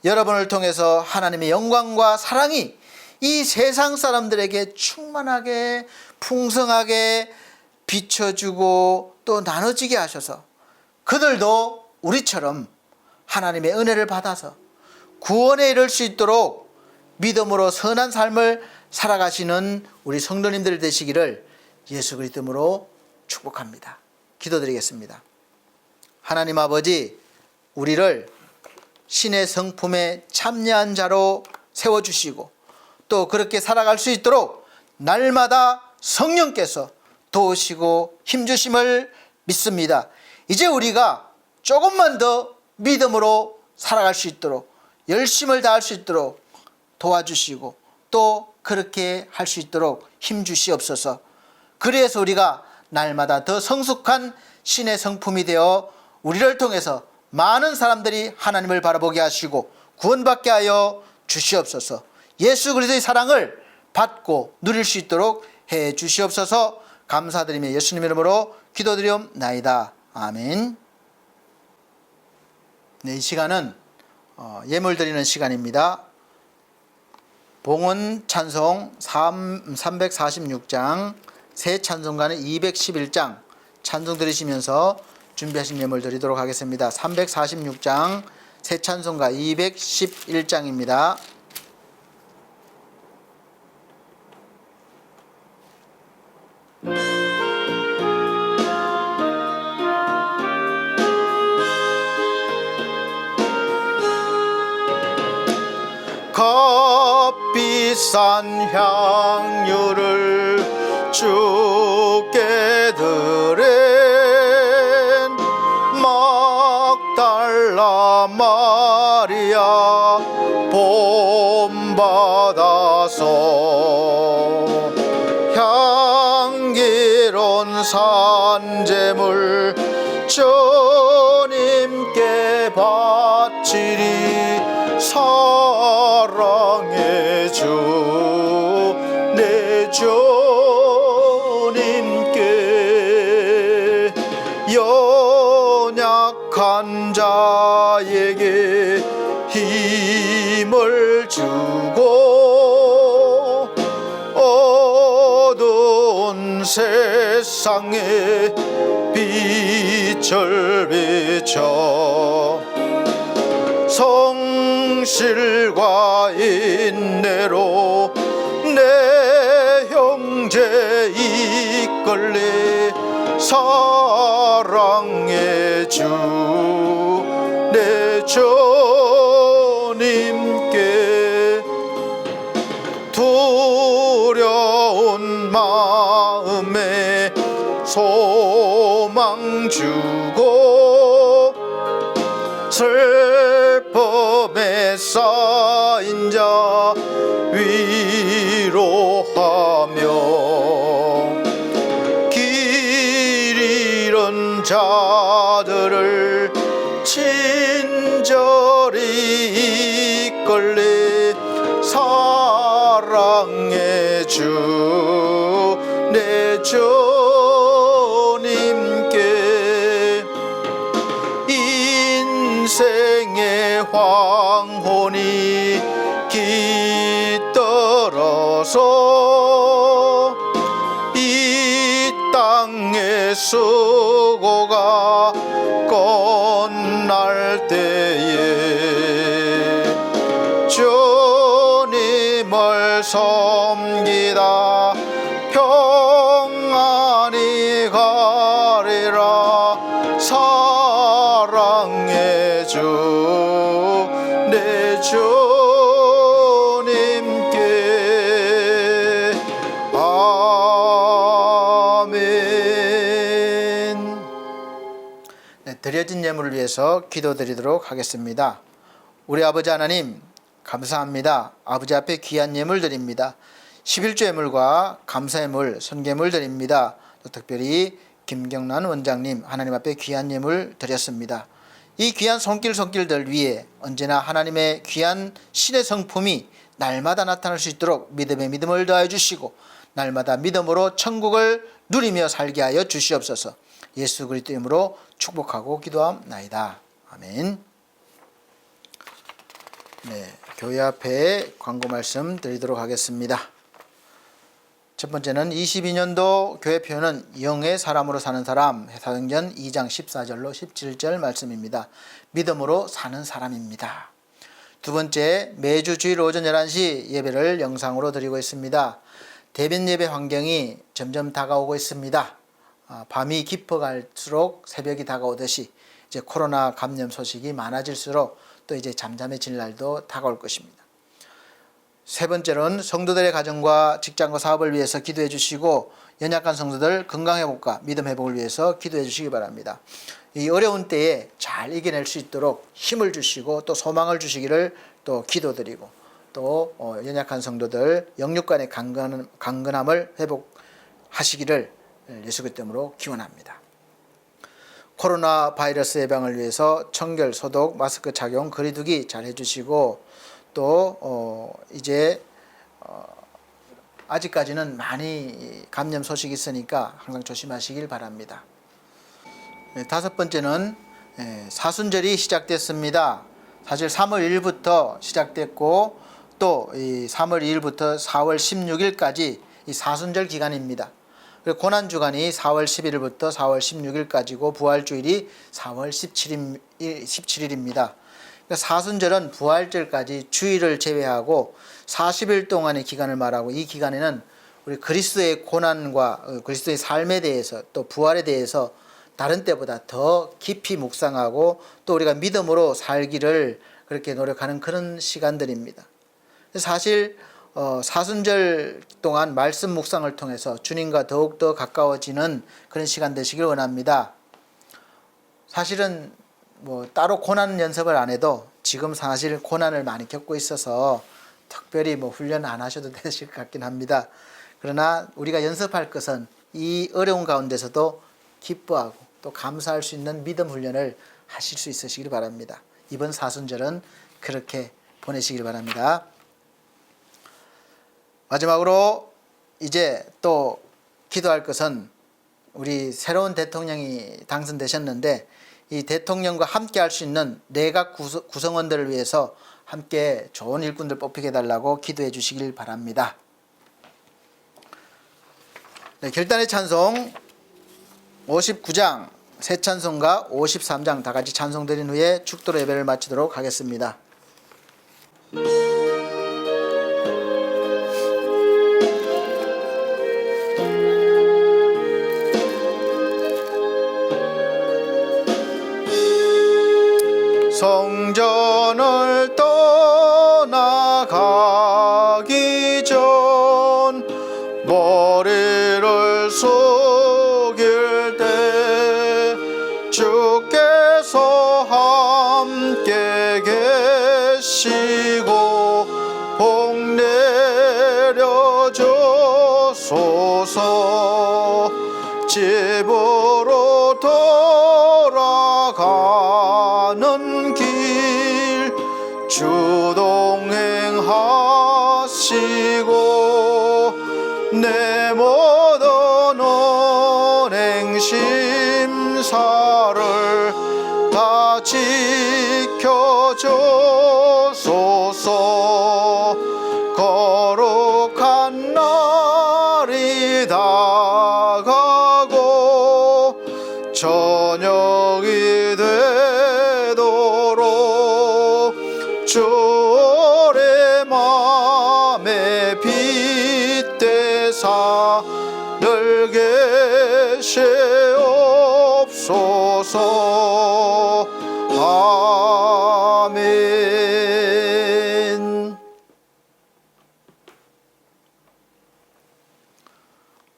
여러분을 통해서 하나님의 영광과 사랑이 이 세상 사람들에게 충만하게 풍성하게 비춰주고 또 나눠지게 하셔서 그들도 우리처럼 하나님의 은혜를 받아서 구원에 이를 수 있도록 믿음으로 선한 삶을 살아가시는 우리 성도님들 되시기를 예수 그리스도 이름으로 축복합니다. 기도드리겠습니다. 하나님 아버지, 우리를 신의 성품에 참여한 자로 세워주시고 또 그렇게 살아갈 수 있도록 날마다 성령께서 도우시고 힘주심을 믿습니다. 이제 우리가 조금만 더 믿음으로 살아갈 수 있도록, 열심을 다할 수 있도록 도와주시고 또 그렇게 할 수 있도록 힘 주시옵소서. 그래서 우리가 날마다 더 성숙한 신의 성품이 되어 우리를 통해서 많은 사람들이 하나님을 바라보게 하시고 구원받게 하여 주시옵소서. 예수 그리스도의 사랑을 받고 누릴 수 있도록 해 주시옵소서. 감사드리며 예수님 이름으로 기도드리옵나이다. 아멘. 네, 이 시간은 예물 드리는 시간입니다. 봉헌 찬송 346장, 새 찬송가는 211장 찬송 들으시면서 준비하신 예물 드리도록 하겠습니다. 346장 새 찬송가 211장입니다. 값비싼 향유를 주께 드린 막달라 마리아 본받아서 향기로운 산제물 주님께 바치리. 사랑의 주 내 주님께 연약한 자에게 힘을 주고 어두운 세상에 빛을 비춰 성실과 인내로 내 형제 이끌리. 사랑의 주 내 주님께 두려운 마음에 소망 주고 슬픔에 쌓인 자 위로하며 길 잃은 자들을 친절히 이끌리. 사랑의 주 내 주님께 인생의 황혼이 깃들어서 이 땅의 수고가 끝날 때에 주님을 섬기다 평안히 가리라. 사랑의 주 내 주님께 아멘. 네, 드려진 예물을 위해서 기도드리도록 하겠습니다. 우리 아버지 하나님 감사합니다. 아버지 앞에 귀한 예물 드립니다. 11조 예물과 감사 예물, 선계물 드립니다. 또 특별히 김경란 원장님 하나님 앞에 귀한 예물 드렸습니다. 이 귀한 손길들 위에 언제나 하나님의 귀한 신의 성품이 날마다 나타날 수 있도록 믿음에 믿음을 더하여 주시고 날마다 믿음으로 천국을 누리며 살게 하여 주시옵소서. 예수 그리스도 이름으로 축복하고 기도함나이다. 아멘. 네, 교회 앞에 광고 말씀 드리도록 하겠습니다. 첫 번째는 22년도 교회 표현은 영의 사람으로 사는 사람, 사도행전 2장 14절로 17절 말씀입니다. 믿음으로 사는 사람입니다. 두 번째, 매주 주일 오전 11시 예배를 영상으로 드리고 있습니다. 대면 예배 환경이 점점 다가오고 있습니다. 밤이 깊어갈수록 새벽이 다가오듯이 이제 코로나 감염 소식이 많아질수록 또 이제 잠잠해질 날도 다가올 것입니다. 세 번째로는 성도들의 가정과 직장과 사업을 위해서 기도해 주시고 연약한 성도들 건강 회복과 믿음 회복을 위해서 기도해 주시기 바랍니다. 이 어려운 때에 잘 이겨낼 수 있도록 힘을 주시고 또 소망을 주시기를 또 기도드리고 또 연약한 성도들 영육간의 강건함을 회복하시기를 예수 그리스도로 기원합니다. 코로나 바이러스 예방을 위해서 청결, 소독, 마스크 착용, 거리두기 잘 해주시고 또 이제 아직까지는 많이 감염 소식이 있으니까 항상 조심하시길 바랍니다. 다섯 번째는 사순절이 시작됐습니다. 사실 3월 1일부터 시작됐고 또 이 3월 2일부터 4월 16일까지 이 사순절 기간입니다. 그리고 고난주간이 4월 11일부터 4월 16일까지고 부활주일이 4월 17일입니다. 그러니까 사순절은 부활절까지 주일을 제외하고 40일 동안의 기간을 말하고 이 기간에는 우리 그리스도의 고난과 그리스도의 삶에 대해서 또 부활에 대해서 다른 때보다 더 깊이 묵상하고 또 우리가 믿음으로 살기를 그렇게 노력하는 그런 시간들입니다. 사실 사순절 동안 말씀 묵상을 통해서 주님과 더욱더 가까워지는 그런 시간 되시길 원합니다. 사실은 따로 고난 연습을 안 해도 지금 사실 고난을 많이 겪고 있어서 특별히 훈련 안 하셔도 되실 것 같긴 합니다. 그러나 우리가 연습할 것은 이 어려운 가운데서도 기뻐하고 또 감사할 수 있는 믿음 훈련을 하실 수 있으시길 바랍니다. 이번 사순절은 그렇게 보내시길 바랍니다. 마지막으로 이제 또 기도할 것은 우리 새로운 대통령이 당선되셨는데 이 대통령과 함께 할 수 있는 내각 구성원들을 위해서 함께 좋은 일꾼들 뽑히게 해달라고 기도해 주시길 바랍니다. 네, 결단의 찬송 59장 새 찬송가 53장 다 같이 찬송 드린 후에 축도로 예배를 마치도록 하겠습니다. 성전을 떠나가기 전 머리를 숙일 때 주께서 함께 계시고 복 내려주소서. 집으로 돌아가는 길 주 동행하시고 내 모든 언행 심사를 다 지켜주소서. 거룩한 날이 다가고 저녁이 되도록 주의 맘에 빗대사 늘 계시옵소서. 아멘.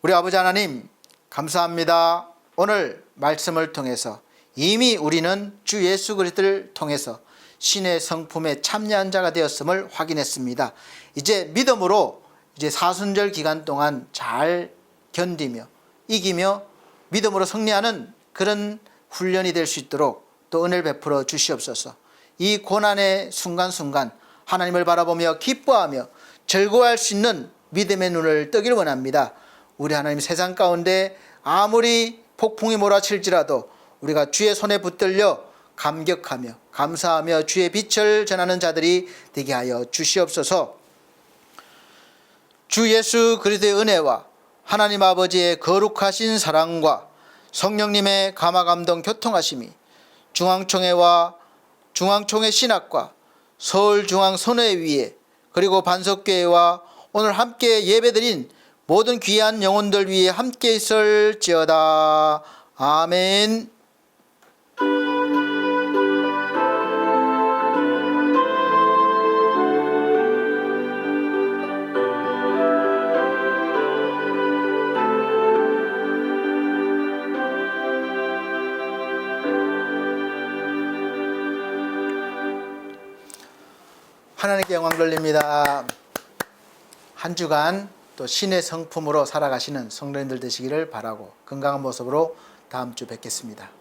우리 아버지 하나님 감사합니다. 오늘 말씀을 통해서 이미 우리는 주 예수 그리스도를 통해서 신의 성품에 참여한 자가 되었음을 확인했습니다. 이제 믿음으로 이제 사순절 기간 동안 잘 견디며 이기며 믿음으로 승리하는 그런 훈련이 될 수 있도록 또 은혜를 베풀어 주시옵소서. 이 고난의 순간순간 하나님을 바라보며 기뻐하며 즐거워할 수 있는 믿음의 눈을 뜨기를 원합니다. 우리 하나님 세상 가운데 아무리 폭풍이 몰아칠지라도 우리가 주의 손에 붙들려 감격하며 감사하며 주의 빛을 전하는 자들이 되게 하여 주시옵소서. 주 예수 그리스도의 은혜와 하나님 아버지의 거룩하신 사랑과 성령님의 감화감동 교통하심이 중앙총회와 중앙총회 신학과 서울중앙선회위에 그리고 반석교회와 오늘 함께 예배드린 모든 귀한 영혼들 위에 함께 있을지어다. 아멘. 하나님께 영광 돌립니다. 한 주간 또 신의 성품으로 살아가시는 성도님들 되시기를 바라고 건강한 모습으로 다음 주 뵙겠습니다.